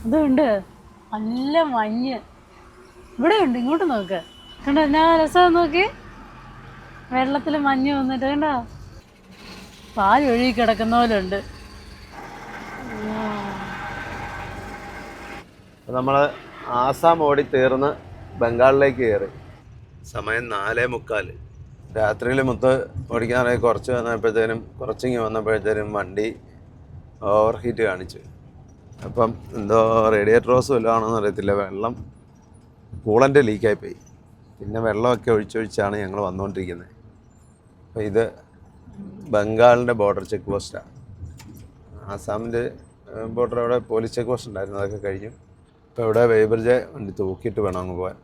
അതുണ്ട് നല്ല മഞ്ഞ് ഇവിടെ ഉണ്ട്. ഇങ്ങോട്ട് നോക്ക്, കണ്ടോ എന്നാ രസം നോക്കി. വെള്ളത്തിൽ മഞ്ഞ് വന്നിട്ട് കണ്ടോ, പാൽ ഒഴുകി കിടക്കുന്ന പോലെ ഉണ്ട്. നമ്മൾ ആസാം ഓടി തീർന്ന് ബംഗാളിലേക്ക് കയറി. സമയം 4:45. രാത്രിയിൽ മുത്ത് ഓടിക്കാനായി കുറച്ച് വന്നപ്പോഴത്തേനും കുറച്ചിങ്ങ് വന്നപ്പോഴത്തേനും വണ്ടി ഓവർ ഹീറ്റ് കാണിച്ചു. അപ്പം എന്തോ റേഡിയേറ്റർ റോസ് വല്ലതും ആണെന്ന് അറിയത്തില്ല, വെള്ളം കൂളൻ്റ് ലീക്കായിപ്പോയി. പിന്നെ വെള്ളമൊക്കെ ഒഴിച്ചൊഴിച്ചാണ് ഞങ്ങൾ വന്നുകൊണ്ടിരിക്കുന്നത്. അപ്പോൾ ഇത് ബംഗാളിൻ്റെ ബോർഡർ ചെക്ക് പോസ്റ്റാണ്. ആസാമിൻ്റെ ബോർഡർ അവിടെ പോലീസ് ചെക്ക് പോസ്റ്റ് ഉണ്ടായിരുന്നു, അതൊക്കെ കഴിഞ്ഞു. ഇപ്പോൾ ഇവിടെ വേബർജെ വണ്ടി തൂക്കിയിട്ട് വേണം അങ്ങ് പോകാൻ.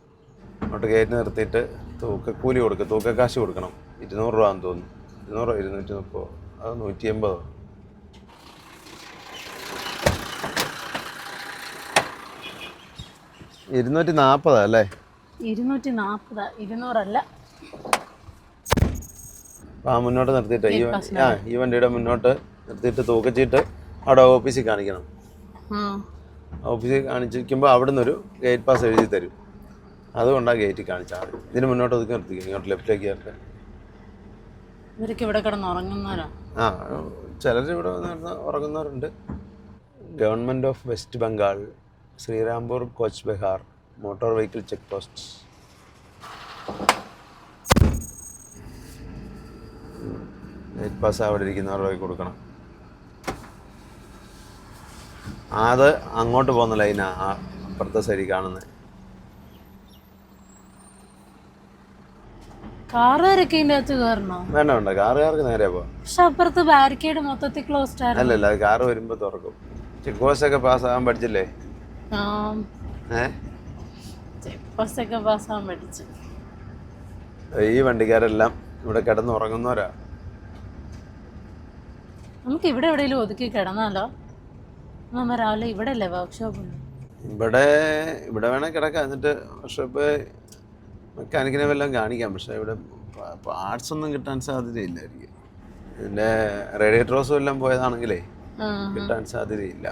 അങ്ങോട്ട് കയറ്റി നിർത്തിയിട്ട് തൂക്കക്കൂലി കൊടുക്കുക, തൂക്കക്കാശ് കൊടുക്കണം. 200 രൂപയെന്ന് തോന്നുന്നു. 200 230 അത് 180. 240 അല്ലേ? 240, 200 അല്ല. ആ മുന്നോട്ട് നിർത്തിയിട്ട് ഈ വണ്ടിയുടെ മുന്നോട്ട് നിർത്തിയിട്ട് തൂക്കച്ചിട്ട് അവിടെ ഓഫീസിൽ കാണിക്കണം. ഓഫീസിൽ കാണിച്ചിരിക്കുമ്പോൾ അവിടെ നിന്നൊരു ഗേറ്റ് പാസ് എഴുതി തരും. അതുകൊണ്ടാണ് ഗേറ്റിൽ കാണിച്ചാൽ മതി. ഇതിന് മുന്നോട്ട് ഒതുക്കി നിർത്തിക്കും, ഇങ്ങോട്ട് ലെഫ്റ്റിലേക്ക് ആയിട്ട്. ഇവരൊക്കെ ഇവിടെ കിടന്ന് ഉറങ്ങുന്നവരാ? ആ, ചിലർ ഇവിടെ ഉറങ്ങുന്നവരുണ്ട്. Government of West Bengal, Shrirampur Cooch Behar motor vehicle check post. Gate pass അവിടെ ഇരിക്കുന്നവരുടെ കൊടുക്കണം. അത് അങ്ങോട്ട് പോകുന്ന ലൈനാണ്, ആ അപ്പുറത്തെ സൈഡിൽ കാണുന്നത്. കാറുകാരൊക്കെ ഇതിൻ്റെ അകത്ത് കയറണോ? വേണ്ട, കാറുകാർക്ക് നേരെ പോവാം. പക്ഷെ അപ്പുറത്ത് ബാരിക്കേഡ് മൊത്തത്തിൽ ക്ലോസ്ഡ് ആയിരുന്നു. അല്ലല്ല, കാറ് വരുമ്പോൾ തുറക്കും. ചെക്ക് പോസ്റ്റ് ഒക്കെ പാസ്സാകാൻ പഠിച്ചില്ലേ? ചെക്ക് പോസ്റ്റ് ഒക്കെ പാസ്സാകാൻ പഠിച്ചു. ഈ വണ്ടിക്കാരെല്ലാം ഇവിടെ കിടന്നുറങ്ങുന്നവരാ. നമുക്ക് ഇവിടെ എവിടെയെങ്കിലും ഒതുക്കി കിടന്നാലോ? നമ്മ രാവിലെ ഇവിടെ അല്ലേ വർക്ക്ഷോപ്പ്? ഇവിടെ വേണേൽ കിടക്കാം. എന്നിട്ട് വർക്ക്ഷോപ്പ് മെക്കാനിക്കിനെ വല്ലതും കാണിക്കാം. പക്ഷേ ഇവിടെ പാർട്സ് ഒന്നും കിട്ടാൻ സാധ്യതയില്ലായിരിക്കും. ഇതിൻ്റെ റേഡിയേറ്റർ റോസും എല്ലാം പോയതാണെങ്കിലേ കിട്ടാൻ സാധ്യതയില്ല.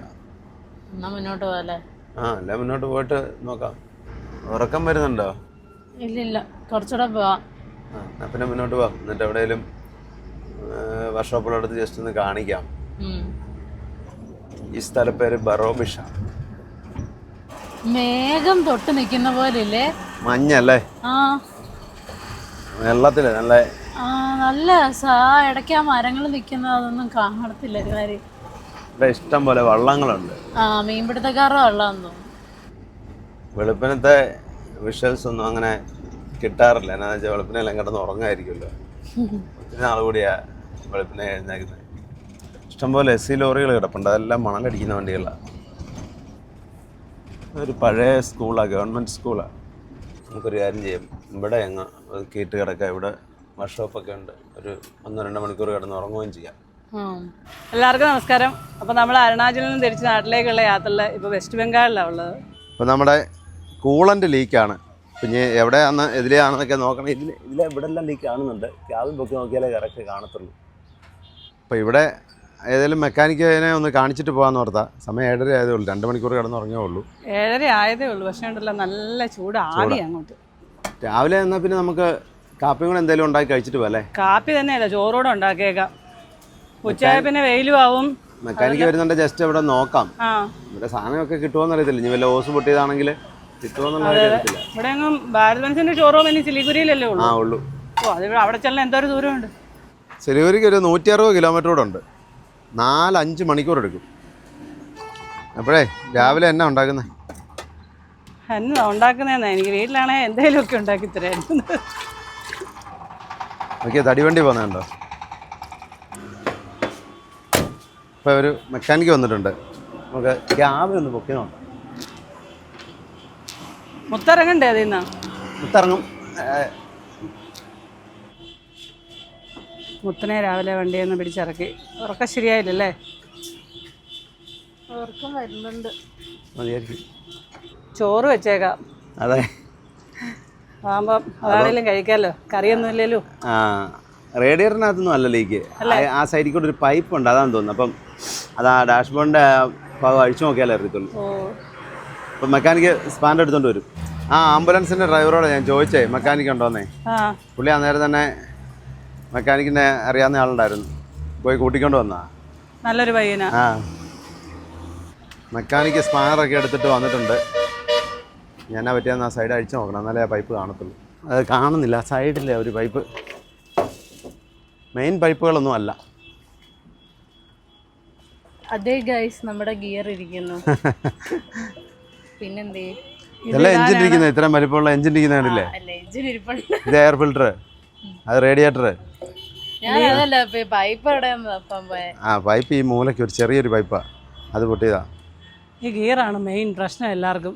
എന്നാ മുന്നോട്ട് പോകാല്ലേ? അല്ല, മുന്നോട്ട് പോയിട്ട് നോക്കാം. ഉറക്കം വരുന്നുണ്ടോ? ഇല്ലില്ല, കുറച്ചുകൂടെ പോവാം. പിന്നെ മുന്നോട്ട് പോവാം. എന്നിട്ട് എവിടെയെങ്കിലും വർക്ക്ഷോപ്പുകളടുത്ത് ജസ്റ്റ് ഒന്ന് കാണിക്കാം. ഈ സ്ഥലപ്പേര് ബറോബിഷ. മേഘം തൊട്ട് നിൽക്കുന്ന പോലെ ഇല്ലേ? മഞ്ഞല്ലേ? വെള്ളത്തില് നല്ല ഇടയ്ക്ക് ആ മരങ്ങൾ നിൽക്കുന്നത് അതൊന്നും കാണത്തില്ല. ഇവിടെ ഇഷ്ടം പോലെ വള്ളങ്ങളുണ്ട്. മീൻപിടുത്തക്കാരുടെ വള്ളമാണെന്ന് തോന്നുന്നു. വെളുപ്പിനത്തെ വിഷ്വൽസ് ഒന്നും അങ്ങനെ കിട്ടാറില്ല. എന്നാന്ന് വെച്ചാൽ വെളുപ്പിനെല്ലാം കിടന്ന് ഉറങ്ങായിരിക്കുമല്ലോ. ഒത്തിരി നാൾ കൂടിയാ വെളുപ്പിനെ എഴുന്നേക്കുന്നത്. ഇഷ്ടംപോലെ SC ലോറികൾ കിടപ്പുണ്ട്, അതെല്ലാം മണലടിക്കുന്ന വണ്ടികളാണ്. ഒരു പഴയ സ്കൂളാണ്, ഗവൺമെൻറ് സ്കൂളാണ്. നമുക്കൊരു കാര്യം ചെയ്യാം, ഇവിടെ അങ്ങ് കീട്ട് കിടക്കാം. ഇവിടെ വർക്ക്ഷോപ്പൊക്കെ ഉണ്ട്. ഒരു 1-2 മണിക്കൂർ കിടന്ന് ഉറങ്ങുകയും ചെയ്യാം. എല്ലാവർക്കും നമസ്കാരം. അപ്പോൾ നമ്മൾ അരുണാചലിൽ നിന്ന് തിരിച്ച് നാട്ടിലേക്കുള്ള യാത്രയിൽ ഇപ്പോൾ വെസ്റ്റ് ബംഗാളിലാണ് ഉള്ളത്. ഇപ്പോൾ നമ്മുടെ കൂളൻ്റ് ലീക്കാണ്. പിന്നെ എവിടെയാണെന്ന് എതിലെയാണെന്നൊക്കെ നോക്കണം. ഇവിടെ എല്ലാം ലീക്ക് കാണുന്നുണ്ട്. ക്യാബിൻ പൊക്കി നോക്കിയാലേ കറക്റ്റ് കാണത്തുള്ളൂ. അപ്പോൾ ഇവിടെ ഏതെങ്കിലും മെക്കാനിക്കിനെ ഒന്ന് കാണിച്ചിട്ട് പോകാമെന്ന് ഓർത്താ. സമയം 7:30 ആയതേ ഉള്ളൂ. 2 മണിക്കൂർ കിടന്ന് ഉറങ്ങേ ഉള്ളൂ. 7:30 ആയതേ ഉള്ളൂ. പക്ഷേ ഉണ്ടല്ലോ നല്ല ചൂട് ആവി അങ്ങോട്ട്. രാവിലെ എന്നാൽ പിന്നെ നമുക്ക് കാപ്പിയും കൂടെ എന്തെങ്കിലും ഉണ്ടാക്കി കഴിച്ചിട്ട് പോകാം. കാപ്പി തന്നെയല്ല, ചോറൂടെ ഉണ്ടാക്കിയേക്കാം. ഉച്ചയായ പിന്നെ വെയിലും ആവും. മെക്കാനിക്ക് വരുന്നുണ്ട്, ജസ്റ്റ് ഇവിടെ നോക്കാം. ഇവിടെ സാധനമൊക്കെ കിട്ടുമോന്ന് അറിയത്തില്ല. ഇനി വല്ല ഓസ് പൊട്ടിയതാണെങ്കിൽ കിട്ടുമോന്നുള്ള അറിയത്തില്ല. ഇവിടെ എങ്ങും ഭാരത് ബെൻസിന്റെ ഷോറൂം ഇനി സിലിഗുരിയിലല്ലേ ഉള്ളൂ. അത് അവിടെ ചെല്ലാൻ എന്തോ ഒരു ദൂരമുണ്ട്. സിലിഗുരിക്ക് ഒരു 160 കിലോമീറ്റർ കൂടെ ഉണ്ട്. 4-5 മണിക്കൂർ എടുക്കും. അപ്പോഴേ രാവിലെ എന്നാ ഉണ്ടാക്കുന്നത്? എന്നാ ഉണ്ടാക്കുന്നതെന്നാ, എനിക്ക് വീട്ടിലാണെങ്കിൽ എന്തെങ്കിലുമൊക്കെ ഉണ്ടാക്കി തരായിരുന്നു. ഓക്കെ, തടിവണ്ടി പോകുന്നുണ്ടോ? ഇപ്പോൾ ഒരു മെക്കാനിക്ക് വന്നിട്ടുണ്ട്. നമുക്ക് ക്യാബ് ഒന്ന് പൊക്കി നോക്കാം. മുത്തിറങ്ങണ്ടേ? അതിൽ നിന്നാ മുത്തിറങ്ങും. മുത്തനെ രാവിലെ വണ്ടിയൊന്ന് പിടിച്ചിറക്കി. ഉറക്കം ശരിയായില്ലല്ലേ? ഉറക്കം വരുന്നുണ്ട്. മതിയായിരിക്കും. ചോറ് വെച്ചേക്കാം. അതെ, ആകുമ്പം അതാണെങ്കിലും കഴിക്കാമല്ലോ. കറിയൊന്നും ഇല്ലല്ലോ. റേഡിയേറ്ററിനകത്തൊന്നും അല്ല ലീക്ക്. ആ സൈഡിൽ കൂടെ ഒരു പൈപ്പ് ഉണ്ട്, അതാണെന്ന് തോന്നുന്നു. അപ്പം അത് ആ ഡാഷ്ബോർഡിൻ്റെ ഭാഗം അഴിച്ചു നോക്കിയാലേ അറിയത്തുള്ളൂ. അപ്പം മെക്കാനിക്ക് സ്പാൻഡ് എടുത്തുകൊണ്ട് വരും. ആ ആംബുലൻസിൻ്റെ ഡ്രൈവറോട് ഞാൻ ചോദിച്ചേ മെക്കാനിക്ക് ഉണ്ടോന്നേ. ആ പുള്ളി അന്നേരം തന്നെ മെക്കാനിക്കിനെ അറിയാവുന്ന ആളുണ്ടായിരുന്നു, പോയി കൂട്ടിക്കൊണ്ട് വന്നാ. നല്ലൊരു പയ്യനാ. ആ മെക്കാനിക്ക് സ്പാനറൊക്കെ എടുത്തിട്ട് വന്നിട്ടുണ്ട്. ഞാനാ പറ്റിയെന്ന് ആ സൈഡ് അഴിച്ചു നോക്കണം, എന്നാലേ ആ പൈപ്പ് കാണത്തുള്ളൂ. അത് കാണുന്നില്ല, സൈഡിലെ ഒരു പൈപ്പ്, മെയിൻ പൈപ്പുകളൊന്നും അല്ല. അതേ ഗൈസ് നമ്മുടെ ഗിയർ ഇരിക്കുന്നു. പിന്നെന്തേ ഇതെല്ലാം എഞ്ചിൻ ഇരിക്കുന്നത്, ഇത്രയും വലിപ്പമുള്ള എഞ്ചിൻ ഇരിക്കുന്ന കണ്ടില്ലേ? എഞ്ചിൻ ഇരിപ്പുണ്ട്. ഇത് എയർ ഫിൽട്ടർ, അത് റേഡിയേറ്റർ. ഞാൻ അതല്ല പൈപ്പ് എവിടെയാന്ന് തപ്പാൻ പോയെ. ആ പൈപ്പ് ഈ മൂലയ്ക്ക് ഒരു ചെറിയൊരു പൈപ്പാ, അത് പൊട്ടിയതാ. ഈ ഗിയറാണ് മെയിൻ പ്രശ്നം എല്ലാവർക്കും.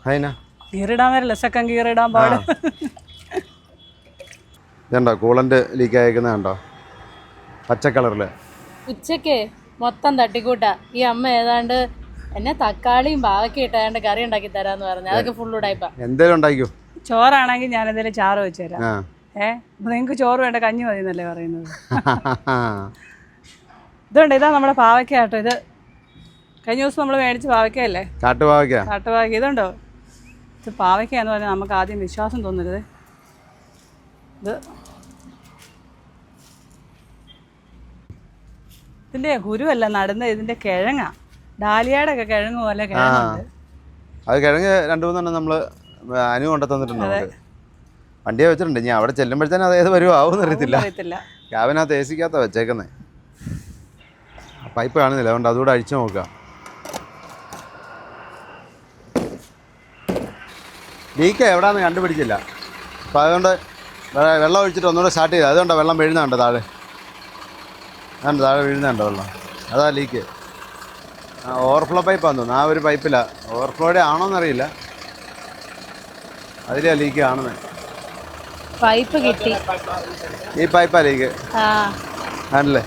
അതിനാ ഗിയർ ഇടാൻ വരില്ല, സെക്കൻഡ് ഗിയർ ഇടാൻ പാട്. ഇതുണ്ടോ കൂളൻ്റ് ലീക്ക് ആയിരിക്കുന്നത് കണ്ടോ, പച്ച കളറിൽ. ഉച്ചക്ക് മൊത്തം തട്ടിക്കൂട്ടാ. ഈ അമ്മ ഏതാണ്ട് എന്നെ തക്കാളിയും പാവയ്ക്കും ഇട്ടാണ്ട് കറി ഉണ്ടാക്കി തരാന്ന് പറഞ്ഞു. അതൊക്കെ ഫുൾ ഉടായിപ്പാ. എന്തേലും ഉണ്ടാക്കിയോ? ചോറാണെങ്കിൽ ഞാൻ എന്തെങ്കിലും ചാറ് വെച്ച് തരാം. ആ അപ്പൊ നിങ്ങൾക്ക് ചോറ് വേണ്ട, കഞ്ഞി മതി എന്നല്ലേ പറയുന്നത്. ഇതുണ്ട്, ഇതാ നമ്മുടെ പാവയ്ക്ക കേട്ടോ. ഇത് കഴിഞ്ഞ ദിവസം നമ്മൾ മേടിച്ച് പാവയ്ക്കല്ലേ, കാട്ടുപാവയ്ക്ക. കാട്ടുപാവയ്ക്ക. ഇതുണ്ടോ, ഇത് പാവയ്ക്ക എന്ന് പറഞ്ഞാൽ നമുക്ക് ആദ്യം വിശ്വാസം തോന്നരുത്. ഇത് ഇതിൻ്റെ കുരുവല്ല നടുന്ന, ഇതിൻ്റെ കിഴങ്ങാ. ഡാലിയയുടെ ഒക്കെ കിഴങ്ങ് പോലെ കിഴങ്ങുണ്ട്. അത് കിഴങ്ങ് 2-3 നമ്മൾ അനു കൊണ്ടു തന്നിട്ടുണ്ട്. നമുക്ക് വണ്ടിയെ വെച്ചിട്ടുണ്ട്. ഞാൻ അവിടെ ചെല്ലുമ്പോഴത്തേനും അത് ഏത് വരുമാവും അറിയത്തില്ല. ക്യാബിനകത്ത് എ സിക്കകത്താ വെച്ചേക്കുന്നത്. പൈപ്പ് കാണുന്നില്ല, അതുകൊണ്ട് അതുകൂടെ അഴിച്ചു നോക്കുക. ലീക്ക് എവിടെയാണെന്ന് കണ്ടുപിടിച്ചില്ല. അപ്പം അതുകൊണ്ട് വെള്ളം ഒഴിച്ചിട്ട് ഒന്നുകൂടെ സ്റ്റാർട്ട് ചെയ്ത്, അതുകൊണ്ടാണ് വെള്ളം വീഴുന്നുണ്ട് താഴെ. അതുകൊണ്ട് താഴെ വീഴുന്നുണ്ട് വെള്ളം, അതാ ലീക്ക്. ഓവർഫ്ലോ പൈപ്പാന്ന് തോന്നുന്നു. ആ ഒരു പൈപ്പിലാണ്, ഓവർഫ്ലോയുടെ ആണോന്നറിയില്ല, അതിലാ ലീക്ക് കാണുന്നത്. പൈപ്പ് കിട്ടി. ഈ പൈപ്പാ ലീക്ക് ആണല്ലേ.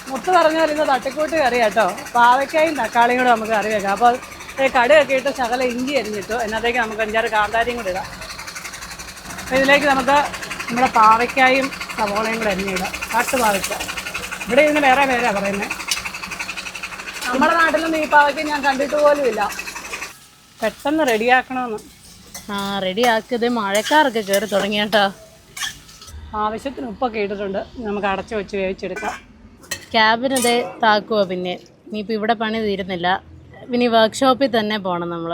മുത്ത് പറഞ്ഞ പോലെ ഇന്ന് തട്ടിക്കൂട്ട് കറി കേട്ടോ. പാവയ്ക്കായും തക്കാളിയും കൂടെ നമുക്ക് കറി വെക്കാം. അപ്പോൾ കടുകൊക്കെ ഇട്ട് ശകല ഇഞ്ചി അരിഞ്ഞിട്ടു. എന്നത്തേക്ക് നമുക്ക് 5-6 കാന്താരിയും കൂടെ ഇടാം. അപ്പോൾ ഇതിലേക്ക് നമുക്ക് നമ്മുടെ പാവയ്ക്കായും സവോളയും കൂടെ അരിഞ്ഞിടാം. കാട്ടുപാവയ്ക്ക. ഇവിടെ ഇന്ന് വേറെ പേരാണ് പറയുന്നത്. നമ്മുടെ നാട്ടിലൊന്നും ഈ പാവയ്ക്ക ഞാൻ കണ്ടിട്ട് പോലും ഇല്ല. പെട്ടെന്ന് റെഡിയാക്കണമെന്ന്. ആ റെഡിയാക്കിയത്. മഴക്കാറൊക്കെ കയറി തുടങ്ങി കേട്ടോ. ആവശ്യത്തിന് ഉപ്പൊക്കെ ഇട്ടിട്ടുണ്ട്. നമുക്ക് അടച്ചു വെച്ച് വേവിച്ചെടുക്കാം. ക്യാബിനതേ താക്കുവോ. പിന്നെ ഇനിയിപ്പോൾ ഇവിടെ പണി തീരുന്നില്ല, പിന്നെ ഈ വർക്ക്ഷോപ്പിൽ തന്നെ പോകണം നമ്മൾ.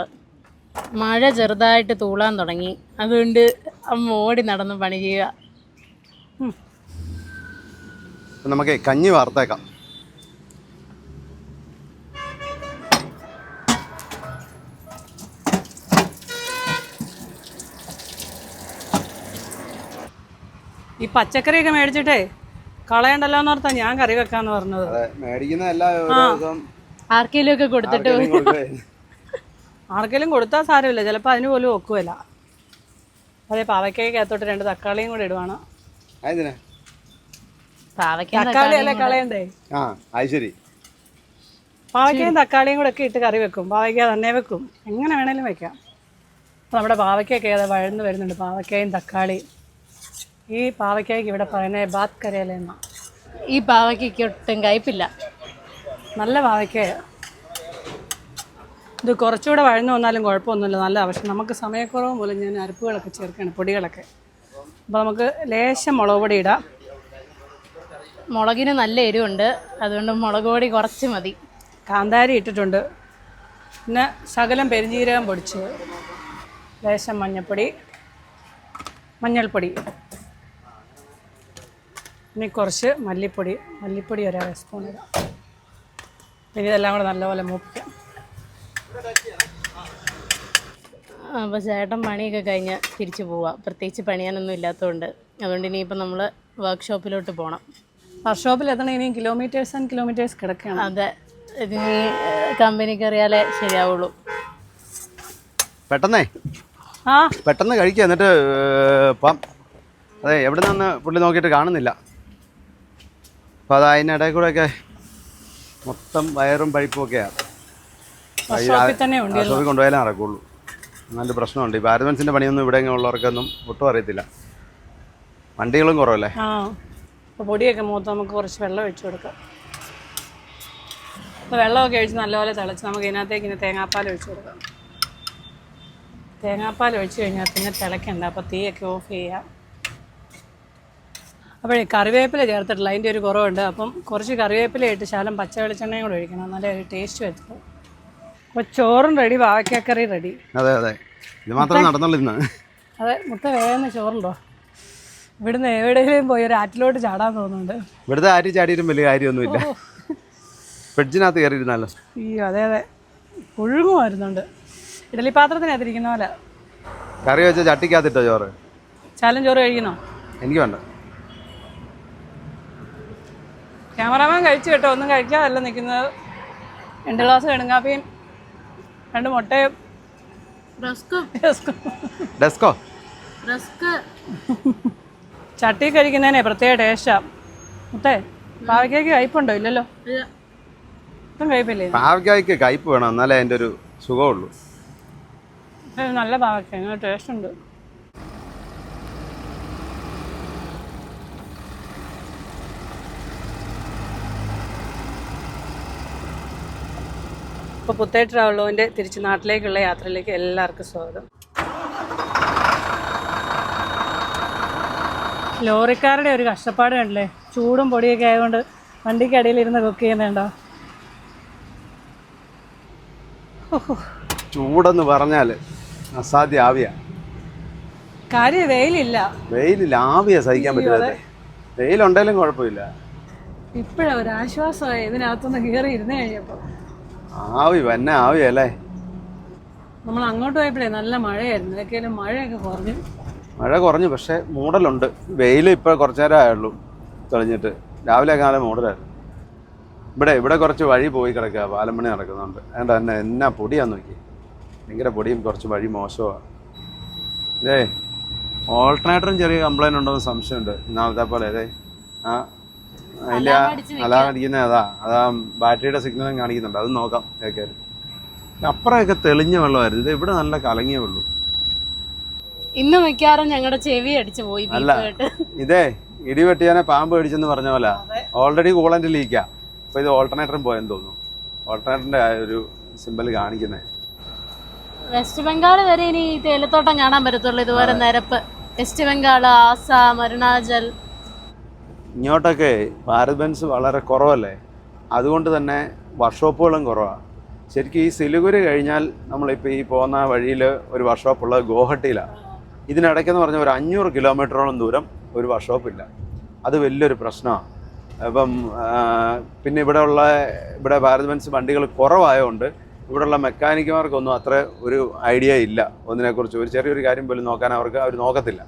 മഴ ചെറുതായിട്ട് തൂളാൻ തുടങ്ങി, അതുകൊണ്ട് അമ്മ ഓടി നടന്ന് പണി ചെയ്യുക. നമുക്ക് കഞ്ഞി വാർത്തേക്കാം. ഈ പച്ചക്കറിയൊക്കെ മേടിച്ചിട്ടേ കളയണ്ടല്ലോ എന്ന് ഓർത്താ ഞാൻ കറി വെക്കാന്ന് പറഞ്ഞത്. മേടിക്കുന്ന എല്ലാ ആർക്കെങ്കിലും ഒക്കെ കൊടുത്തിട്ട് ആർക്കെങ്കിലും കൊടുത്താൽ സാരമില്ല, ചിലപ്പോൾ അതിന് പോലും ഒക്കുമല്ല. അതെ, പാവയ്ക്കകത്തോട്ട് 2 തക്കാളിയും കൂടെ ഇടുവാണ്. തക്കാളി അല്ലേ കളയണ്ടേ? ശരി. പാവയ്ക്കയും തക്കാളിയും കൂടെ ഒക്കെ ഇട്ട് കറി വെക്കും. പാവയ്ക്ക തന്നെ വെക്കും, എങ്ങനെ വേണേലും വെക്കാം. അപ്പോൾ നമ്മുടെ പാവയ്ക്കൊക്കെ ഏതാ വഴന്ന് വരുന്നുണ്ട്. പാവയ്ക്കയും തക്കാളിയും. ഈ പാവയ്ക്കയ്ക്ക് ഇവിടെ പറയുന്നത് ബാത്ത് കരയിലെന്നാ. ഈ പാവയ്ക്ക് ഒട്ടും കയ്പില്ല, നല്ല പാവയ്ക്കയാണ്. ഇത് കുറച്ചുകൂടെ വഴന്നു വന്നാലും കുഴപ്പമൊന്നുമില്ല, നല്ല പക്ഷെ നമുക്ക് സമയക്കുറവ് മൂലം ഞാൻ അരപ്പുകളൊക്കെ ചേർക്കുകയാണ്, പൊടികളൊക്കെ. അപ്പോൾ നമുക്ക് ലേശം മുളക് പൊടി ഇടാം. മുളകിന് നല്ല എരിവുണ്ട്, അതുകൊണ്ട് മുളക് പൊടി കുറച്ച് മതി. കാന്താരി ഇട്ടിട്ടുണ്ട്, പിന്നെ ശകലം പെരുംജീരകം പൊടിച്ച്, ലേശം മഞ്ഞൾപ്പൊടി, ഇനി കുറച്ച് മല്ലിപ്പൊടി 1 സ്പൂൺ ഇടാം. പിന്നെ ഇതെല്ലാം കൂടെ നല്ലപോലെ മൂപ്പിക്കാം. അപ്പോൾ ചേട്ടൻ പണിയൊക്കെ കഴിഞ്ഞ് തിരിച്ചു പോവാം. പ്രത്യേകിച്ച് പണിയാനൊന്നും ഇല്ലാത്തതുകൊണ്ട്. അതുകൊണ്ട് ഇനിയിപ്പോൾ നമ്മൾ വർക്ക്ഷോപ്പിലോട്ട് പോകണം. വർക്ക്ഷോപ്പിൽ എത്തണം. ഇനിയും കിലോമീറ്റേഴ്സ് കിടക്കുകയാണ്. അതെ, ഇതിന് കമ്പനിക്ക് അറിയാലേ ശരിയാവുള്ളൂ. പെട്ടെന്ന് കഴിക്കുക, എന്നിട്ട് അതെ എവിടെ നിന്ന് പുള്ളി നോക്കിയിട്ട് കാണുന്നില്ല. അപ്പോൾ അത് അതിനിടയിൽ കൂടെയൊക്കെ മൊത്തം വയറും പൈപ്പും ഒക്കെയാണ്. വർക്ക്ഷോപ്പിൽ കൊണ്ടുപോയാലേ നടക്കുള്ളൂ. നല്ല പ്രശ്നമുണ്ട്. ഈ ഭാരതൻസിൻ്റെ പണിയൊന്നും ഇവിടെ ഉള്ളവർക്കൊന്നും ഒട്ടും അറിയത്തില്ല. വണ്ടികളും കുറവല്ലേ. അപ്പോൾ പൊടിയൊക്കെ മൂത്ത് നമുക്ക് കുറച്ച് വെള്ളം ഒഴിച്ചു കൊടുക്കാം. അപ്പോൾ വെള്ളമൊക്കെ ഒഴിച്ച് നല്ലപോലെ തിളച്ച് നമുക്ക് ഇതിനകത്തേക്ക് ഇനി തേങ്ങാപ്പാൽ ഒഴിച്ച് കൊടുക്കാം. തേങ്ങാപ്പാൽ ഒഴിച്ച് കഴിഞ്ഞാൽ പിന്നെ തിളയ്ക്കണ്ട. അപ്പോൾ തീയൊക്കെ ഓഫ് ചെയ്യാം. അപ്പോഴേ കറിവേപ്പില ചേർത്തിട്ടില്ല, അതിൻ്റെ ഒരു കുറവുണ്ട്. അപ്പം കുറച്ച് കറിവേപ്പില ഇട്ട് ശകലം പച്ച വെളിച്ചെണ്ണയും കൂടെ ഒഴിക്കണം, എന്നാലേ ഒരു ടേസ്റ്റ് വരുത്തുള്ളൂ. അപ്പോൾ ചോറും റെഡി, വാഴക്കക്കറി റെഡി. അതെ അതെ, ഇത് മാത്രമേ നടന്നുള്ളൂ ഇന്ന്. അതെ, മുട്ട വേഗം ചോറുണ്ടോ? ഇവിടുന്ന് എവിടെയെങ്കിലും പോയി ഒരു ആറ്റിലോട്ട് ചാടാൻ തോന്നുന്നുണ്ട്. ഇവിടുത്തെ ആറ്റി ചാടിയിട്ടും വലിയ കാര്യമൊന്നുമില്ല, ഫ്രിഡ്ജിനകത്ത് കയറിയിരുന്നല്ലോ. അയ്യോ അതെ അതെ, പുഴുങ്ങും വരുന്നുണ്ട്. ഇഡലി പാത്രത്തിനകത്തിരിക്കുന്ന പോലെ. കറി വെച്ച ചട്ടിക്കകത്തിട്ടോ ചോറ്? ശകലം ചോറ് കഴിക്കുന്നോ? എനിക്ക് വേണ്ട. ക്യാമറാമാൻ കഴിച്ചു കേട്ടോ, ഒന്നും കഴിക്കാതല്ല നിൽക്കുന്നത്. 2 ഗ്ലാസ് കടുങ്കാപ്പിയും 2 മുട്ടയും ഡെസ്കോ ചട്ടി കഴിക്കുന്നതിനെ പ്രത്യേക ടേസ്റ്റാ. മുട്ടേ പാവയ്ക്കയ്ക്ക് കയ്പുണ്ടോ? ഇല്ലല്ലോ, ഒട്ടും കയ്പില്ലേ? പാവയ്ക്കായ്ക്ക് കയ്പ് വേണം, എന്നാലേ അതിൻ്റെ ഒരു സുഖമുള്ളൂ. നല്ല പാവയ്ക്ക, അങ്ങനെ ടേസ്റ്റ് ഉണ്ട്. ഇപ്പോൾ പുത്തേട്ട് ട്രാവലോൻ്റെ തിരിച്ച് നാട്ടിലേക്കുള്ള യാത്രയിലേക്ക് എല്ലാവർക്കും സ്വാഗതം. ലോറിക്കാരുടെ ഒരു കഷ്ടപ്പാട് കണ്ടില്ലേ? ചൂടും പൊടിയൊക്കെ ആയതുകൊണ്ട് വണ്ടിക്കടിയിലിരുന്ന് കുക്ക് ചെയ്യുന്നുണ്ടോ? ചൂടെന്ന് പറഞ്ഞാൽ അസാധ്യ ആവിയാ. കാര്യം വെയിലില്ല, ആവിയാ സഹിക്കാൻ പറ്റില്ല. വെയിലുണ്ടെങ്കിലും കുഴപ്പമില്ല. ഇപ്പോഴാ ഒരു ആശ്വാസമായി ഇതിനകത്തൊന്ന് കയറി ഇരുന്ന് കഴിഞ്ഞപ്പോൾ. ആവി വന്നെ ആവിയല്ലേ. നമ്മൾ അങ്ങോട്ട് പോയപ്പോഴേ നല്ല മഴയായിരുന്നു. ഇതൊക്കെയാലും മഴയൊക്കെ കുറഞ്ഞു. മഴ കുറഞ്ഞു, പക്ഷേ മൂടലുണ്ട്. വെയിൽ ഇപ്പോൾ കുറച്ചു നേരം ആയുള്ളൂ തെളിഞ്ഞിട്ട്. രാവിലെയൊക്കെ നല്ല മൂടലായിരുന്നു. ഇവിടെ കുറച്ച് വഴി പോയി കിടക്കുക, പാലം പണി നടക്കുന്നുണ്ട്. അതുകൊണ്ട് തന്നെ എന്നാ പൊടിയാന്ന് നോക്കി, ഭയങ്കര പൊടിയും കുറച്ച് വഴി മോശമാണ്. ഇതേ ഓൾട്ടർനേറ്ററും ചെറിയ കംപ്ലൈൻറ്റ് ഉണ്ടോയെന്ന് സംശയമുണ്ട്. ഇന്നാളത്തെ പോലെ അതെ അതിൻ്റെ അലാം അടിക്കുന്ന അതാ ബാറ്ററിയുടെ സിഗ്നലും കാണിക്കുന്നുണ്ട്. അത് നോക്കാം. കേൾക്കാറ് അപ്പുറമൊക്കെ തെളിഞ്ഞ വെള്ളമായിരുന്നു. ഇത് ഇവിടെ നല്ല കലങ്ങിയ വെള്ളം. ഇന്ന് മിക്കാറും ഞങ്ങളുടെ ചെവി അടിച്ചു പോയി. അല്ല, ഇതേ ഇടി വെട്ടിയാനെ പാമ്പ് അടിച്ചെന്ന് പറഞ്ഞ പോലെ ഓൾറെഡി കൂളൻ്റ് ലീക്കാ. അപ്പോൾ ഇത് ഓൾട്ടർനേറ്ററും പോയെന്ന് തോന്നുന്നു. ഓൾട്ടർനേറ്ററിൻ്റെ ഒരു സിമ്പൽ കാണിക്കുന്നത്. വെസ്റ്റ് ബംഗാൾ വരെ ഇനി തേയിലത്തോട്ടം കാണാൻ പറ്റത്തുള്ളൂ. ഇതുപോലെ നിരപ്പ് വെസ്റ്റ് ബംഗാൾ, ആസാം, അരുണാചൽ, ഇങ്ങോട്ടൊക്കെ ഭാരത് ബെൻസ് വളരെ കുറവല്ലേ. അതുകൊണ്ട് തന്നെ വർക്ക്ഷോപ്പുകളും കുറവാണ്. ശരിക്കും ഈ സിലിഗുരി കഴിഞ്ഞാൽ നമ്മളിപ്പോൾ ഈ പോകുന്ന വഴിയിൽ ഒരു വർക്ക്ഷോപ്പുള്ളത് ഗോഹട്ടിയിലാണ്. ഇതിനിടയ്ക്കെന്ന് പറഞ്ഞാൽ ഒരു 500 കിലോമീറ്ററോളം ദൂരം ഒരു വർക്ക്ഷോപ്പില്ല. അത് വലിയൊരു പ്രശ്നമാണ്. അപ്പം പിന്നെ ഇവിടെ ഭാരത് ബെൻസ് വണ്ടികൾ കുറവായതുകൊണ്ട് ഇവിടെയുള്ള മെക്കാനിക്കുമാർക്കൊന്നും അത്ര ഒരു ഐഡിയ ഇല്ല ഒന്നിനെക്കുറിച്ച്. ഒരു ചെറിയൊരു കാര്യം പോലും നോക്കാൻ അവർ നോക്കത്തില്ല.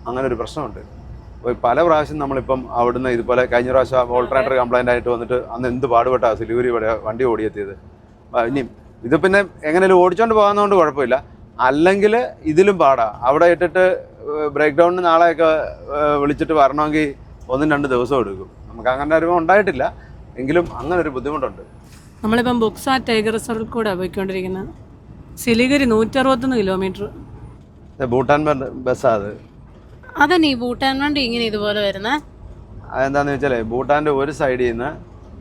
അങ്ങനെ ഒരു പ്രശ്നമുണ്ട്. പല പ്രാവശ്യം നമ്മളിപ്പം അവിടുന്ന് ഇതുപോലെ കഴിഞ്ഞ പ്രാവശ്യം ഓൾട്ടർനേറ്റർ കംപ്ലൈൻ്റ് ആയിട്ട് വന്നിട്ട് അന്ന് എന്ത് പാടുപെട്ടാണ് സിലിഗുരി വണ്ടി ഓടിയെത്തിയത്. ഇനി ഇത് പിന്നെ എങ്ങനെയും ഓടിച്ചോണ്ട് പോകാവുന്നതുകൊണ്ട് കുഴപ്പമില്ല, അല്ലെങ്കിൽ ഇതിലും പാടാണ്. അവിടെ ഇട്ടിട്ട് ബ്രേക്ക് ഡൗണിന് നാളെയൊക്കെ വിളിച്ചിട്ട് വരണമെങ്കിൽ 1-2 ദിവസം എടുക്കും. നമുക്ക് അങ്ങനെ അനുഭവം ഉണ്ടായിട്ടില്ല, എങ്കിലും അങ്ങനെ ഒരു ബുദ്ധിമുട്ടുണ്ട്. നമ്മളിപ്പം ബുക്സാ ടൈഗർ റിസർവിൽ കൂടെ പോയിക്കൊണ്ടിരിക്കുന്നത്. സിലിഗുരി 161 കിലോമീറ്റർ. ഭൂട്ടാൻ ബസ്സാണ് അത്. അതന്നെ ഈ ഭൂട്ടാൻ വണ്ടി ഇങ്ങനെ ഇതുപോലെ വരുന്നത്. അതെന്താണെന്ന് വെച്ചാൽ ഭൂട്ടാൻ്റെ ഒരു സൈഡിൽ നിന്ന്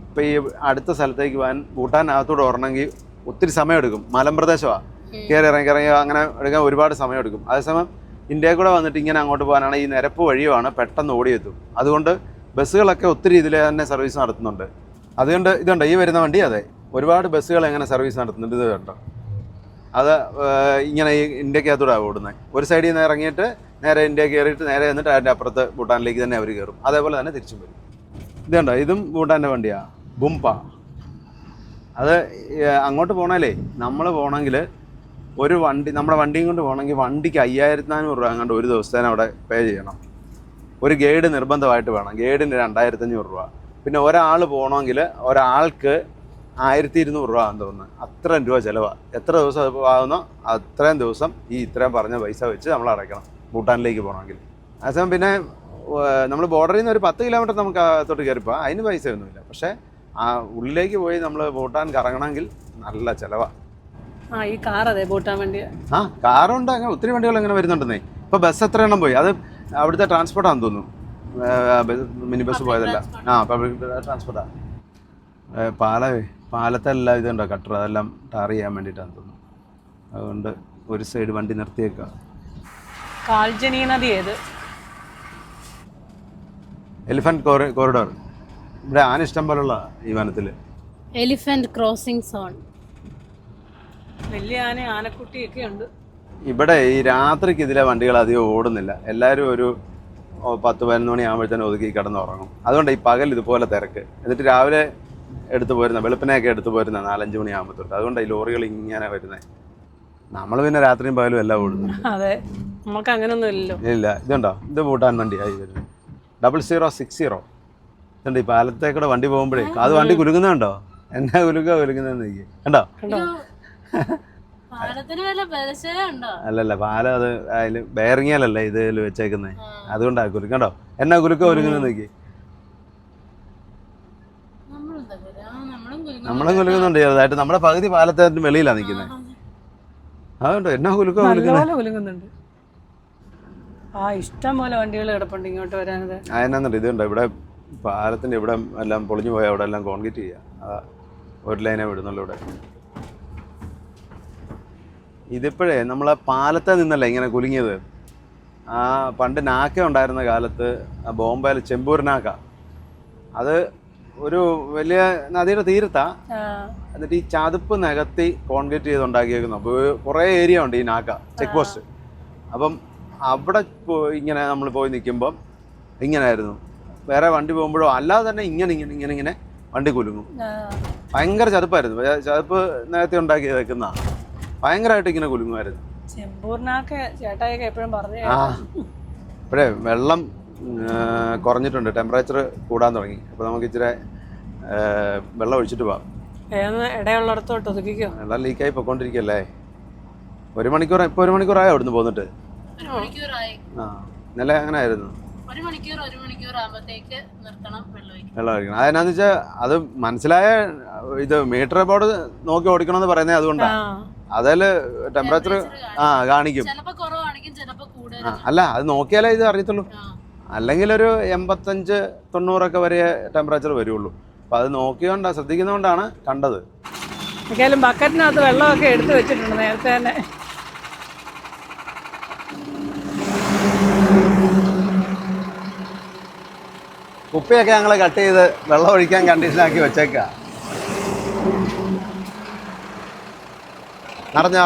ഇപ്പോൾ ഈ അടുത്ത സ്ഥലത്തേക്ക് പോകാൻ ഭൂട്ടാനകത്തൂടെ ഓടണമെങ്കിൽ ഒത്തിരി സമയമെടുക്കും. മലമ്പ്രദേശമാണ്, കയറി ഇറങ്ങി അങ്ങനെ എടുക്കാൻ ഒരുപാട് സമയമെടുക്കും. അതേസമയം ഇന്ത്യയിൽ കൂടെ വന്നിട്ട് ഇങ്ങനെ അങ്ങോട്ട് പോകാനാണ് ഈ നിരപ്പ് വഴിയുമാണ്, പെട്ടെന്ന് ഓടിയെത്തും. അതുകൊണ്ട് ബസ്സുകളൊക്കെ ഒത്തിരി ഇതിൽ തന്നെ സർവീസ് നടത്തുന്നുണ്ട്. അതുകൊണ്ട് ഇതുണ്ട് ഈ വരുന്ന വണ്ടി. അതെ, ഒരുപാട് ബസ്സുകൾ എങ്ങനെ സർവീസ് നടത്തുന്നുണ്ട്. ഇത് കണ്ടോ, അത് ഇങ്ങനെ ഈ ഇന്ത്യക്കകത്തൂടെ ഓടുന്നത്. ഒരു സൈഡിൽ നിന്ന് ഇറങ്ങിയിട്ട് നേരെ ഇന്ത്യ കയറിയിട്ട് നേരെ എന്നിട്ട് അതിൻ്റെ അപ്പുറത്ത് ഭൂട്ടാനിലേക്ക് തന്നെ അവർ കയറും. അതേപോലെ തന്നെ തിരിച്ചും വരും. ഇതുണ്ടോ, ഇതും ഭൂട്ടാൻ്റെ വണ്ടിയാണ്, ബുംപ. അത് അങ്ങോട്ട് പോകണല്ലേ, നമ്മൾ പോകണമെങ്കിൽ ഒരു വണ്ടി, നമ്മുടെ വണ്ടിയും കൊണ്ട് പോകണമെങ്കിൽ വണ്ടിക്ക് 5400 രൂപ അങ്ങോട്ട് ഒരു ദിവസത്തേന് അവിടെ പേ ചെയ്യണം. ഒരു ഗൈഡ് നിർബന്ധമായിട്ട് വേണം. ഗൈഡിന് 2500 രൂപ. പിന്നെ ഒരാൾ പോകണമെങ്കിൽ ഒരാൾക്ക് 1200 രൂപ ആണെന്ന് തോന്നുന്നു. അത്രയും രൂപ ചിലവാണ്. എത്ര ദിവസം അത് ആകുന്നോ അത്രയും ദിവസം ഈ ഇത്രയും പറഞ്ഞ പൈസ വെച്ച് നമ്മൾ അടയ്ക്കണം ഭൂട്ടാനിലേക്ക് പോകണമെങ്കിൽ. അതേസമയം പിന്നെ നമ്മൾ ബോർഡറിൽ നിന്ന് ഒരു 10 കിലോമീറ്റർ നമുക്ക് അകത്തോട്ട് കയറിപ്പോൾ അതിന് പൈസ ഒന്നുമില്ല. പക്ഷേ ആ ഉള്ളിലേക്ക് പോയി നമ്മൾ ഭൂട്ടാൻ കറങ്ങണമെങ്കിൽ നല്ല ചിലവാണ്. ഈ കാർ അതെ ഭൂട്ടാൻ വണ്ടി. കാറുണ്ട്, അങ്ങനെ ഒത്തിരി വണ്ടികൾ അങ്ങനെ വരുന്നുണ്ടെന്നേ. ഇപ്പോൾ ബസ് എത്ര എണ്ണം പോയി, അത് അവിടുത്തെ ട്രാൻസ്പോർട്ടാണെന്ന് തോന്നുന്നു. മിനി ബസ് പോയതല്ല, പബ്ലിക് ട്രാൻസ്പോർട്ടാണ്. പാലവേ പാലത്തെല്ലാം ഇതുണ്ടോ കട്ടർ, അതെല്ലാം ടാർ ചെയ്യാൻ വേണ്ടിയിട്ടാണ് തോന്നുന്നു. അതുകൊണ്ട് ഒരു സൈഡ് വണ്ടി നിർത്തിയേക്കുക. കാൽജനി നദി ഏത്? Elephant corridor. ഇവിടെ ആന ഇഷ്ടം പോലുള്ള ഈ വനത്തിൽ. Elephant crossing zone. വലിയ ആന, ആനക്കുട്ടിയൊക്കെ ഉണ്ട് ഇവിടെ. ഈ രാത്രിക്ക് ഇതിലെ വണ്ടികൾ അധികം ഓടുന്നില്ല. എല്ലാവരും ഒരു 10-11 മണി ആകുമ്പോഴത്തേനും ഒതുക്കി കിടന്നുറങ്ങും. അതുകൊണ്ട് ഈ പകൽ ഇതുപോലെ തിരക്ക്. എന്നിട്ട് രാവിലെ എടുത്തു പോരുന്ന, വെളുപ്പിനെയൊക്കെ എടുത്തു പോരുന്ന 4-5 മണി ആകുമ്പോഴത്തോട്ട്. അതുകൊണ്ട് ഈ ലോറികൾ ഇങ്ങനെ വരുന്നത്. നമ്മൾ പിന്നെ രാത്രിയും പകലും എല്ലാം ഓടുന്നുണ്ട്. അതെ, നമുക്ക് അങ്ങനൊന്നും ഇല്ലല്ലോ. ഇല്ല. ഇതുണ്ടോ, ഇത് ഭൂട്ടാൻ വണ്ടിയായി വരുന്നത് 0060. ഇതുണ്ട് ഈ പാലത്തേക്കൂടെ വണ്ടി പോകുമ്പോഴേ അത് വണ്ടി കുലുങ്ങുന്നുണ്ടോ? എന്നാ കുലുക്കുന്നതെന്ന് എനിക്ക് കണ്ടോ? അല്ലല്ല, പാലം അത് അതിൽ ബെയറിങ്ങിയാലല്ലേ ഇതിൽ വെച്ചേക്കുന്നത്. അതുകൊണ്ടാ കുലുക്കണ്ടോ? എന്നാ കുലുക്കുന്നതെന്ന് എനിക്ക്. നമ്മളും കുലുക്കുന്നുണ്ട് ചെറുതായിട്ട്. നമ്മുടെ പകുതി പാലത്തേന്റെ വെളിയിലാണ് നിൽക്കുന്നത്. അതുകൊണ്ടോ എന്നാ കുലുക്കുന്നുണ്ട്. ഇഷ്ടം പോലെ വണ്ടികൾ കിടപ്പുണ്ട് ഇങ്ങോട്ട് വരാനത്. എന്നാന്നുണ്ട് ഇതുണ്ടോ, ഇവിടെ പാലത്തിന്റെ ഇവിടെ എല്ലാം പൊളിഞ്ഞു പോയാൽ അവിടെ എല്ലാം കോൺക്രീറ്റ് ചെയ്യാം. ഒരു ലൈനെ വിടുന്നുള്ളൂ ഇവിടെ. ഇതിപ്പോഴേ നമ്മളെ പാലത്തെ നിന്നല്ലേ ഇങ്ങനെ കുലുങ്ങിയത്. പണ്ട് നാക്ക ഉണ്ടായിരുന്ന കാലത്ത് ബോംബെയിൽ ചെമ്പൂർ നാക്ക, അത് ഒരു വലിയ നദിയുടെ തീരത്താ. എന്നിട്ട് ഈ ചതുപ്പ് നികത്തി കോൺക്രീറ്റ് ചെയ്ത് ഉണ്ടാക്കിയേക്കുന്നു. അപ്പോൾ കുറേ ഏരിയ ഉണ്ട് ഈ നാക്ക ചെക്ക് പോസ്റ്റ്. അപ്പം അവിടെ ഇങ്ങനെ നമ്മൾ പോയി നിൽക്കുമ്പം ഇങ്ങനെയായിരുന്നു. വേറെ വണ്ടി പോകുമ്പോഴോ അല്ലാതെ തന്നെ ഇങ്ങനെ വണ്ടി കുലുങ്ങും. ഭയങ്കര ചതുപ്പായിരുന്നു. ചതുപ്പ് നികത്തി ഉണ്ടാക്കി വെക്കുന്ന ഭയങ്കരമായിട്ട് ഇങ്ങനെ കുലുങ്ങുമായിരുന്നു. ഇപ്പോഴേ വെള്ളം കുറഞ്ഞിട്ടുണ്ട്, ടെമ്പറേച്ചർ കൂടാൻ തുടങ്ങി. അപ്പോൾ നമുക്ക് ഇച്ചിരി വെള്ളം ഒഴിച്ചിട്ട് പോവാം. ഇടയുള്ളിടത്തോട്ട് ഒതുക്കിക്കോ. വെള്ളം ലീക്കായി പൊയ്ക്കൊണ്ടിരിക്കല്ലേ. 1 മണിക്കൂർ, ഇപ്പോൾ 1 മണിക്കൂറായോ അവിടുന്ന് പോന്നിട്ട്? ഇന്നലെ അങ്ങനെ ആയിരുന്നു. 1 മണിക്കൂർ ആകുമ്പോഴത്തേക്ക് നിർത്തണം വെള്ളം ഒഴിക്കണം. അതെന്നാന്ന് വെച്ചാൽ അത് മനസ്സിലായ ഇത് മീറ്റർ ബോർഡ് നോക്കി ഓടിക്കണമെന്ന് പറയുന്നത് അതുകൊണ്ടാണ്. അതിൽ ടെമ്പറേച്ചർ കാണിക്കും. അല്ല, അത് നോക്കിയാലേ ഇത് അറിയത്തുള്ളൂ. അല്ലെങ്കിൽ ഒരു 85-90 വരെ ടെമ്പറേച്ചർ വരുള്ളൂ. അപ്പം അത് നോക്കിയോണ്ടാ, ശ്രദ്ധിക്കുന്നതുകൊണ്ടാണ് കണ്ടത്. മിക്കവാറും ബക്കറ്റിനകത്ത് വെള്ളമൊക്കെ എടുത്തു വെച്ചിട്ടുണ്ട് നേരത്തെ തന്നെ. കുപ്പിയൊക്കെ ഞങ്ങൾ കട്ട് ചെയ്ത് വെള്ളം ഒഴിക്കാൻ കണ്ടീഷനാക്കി വെച്ചേക്ക. നിറഞ്ഞു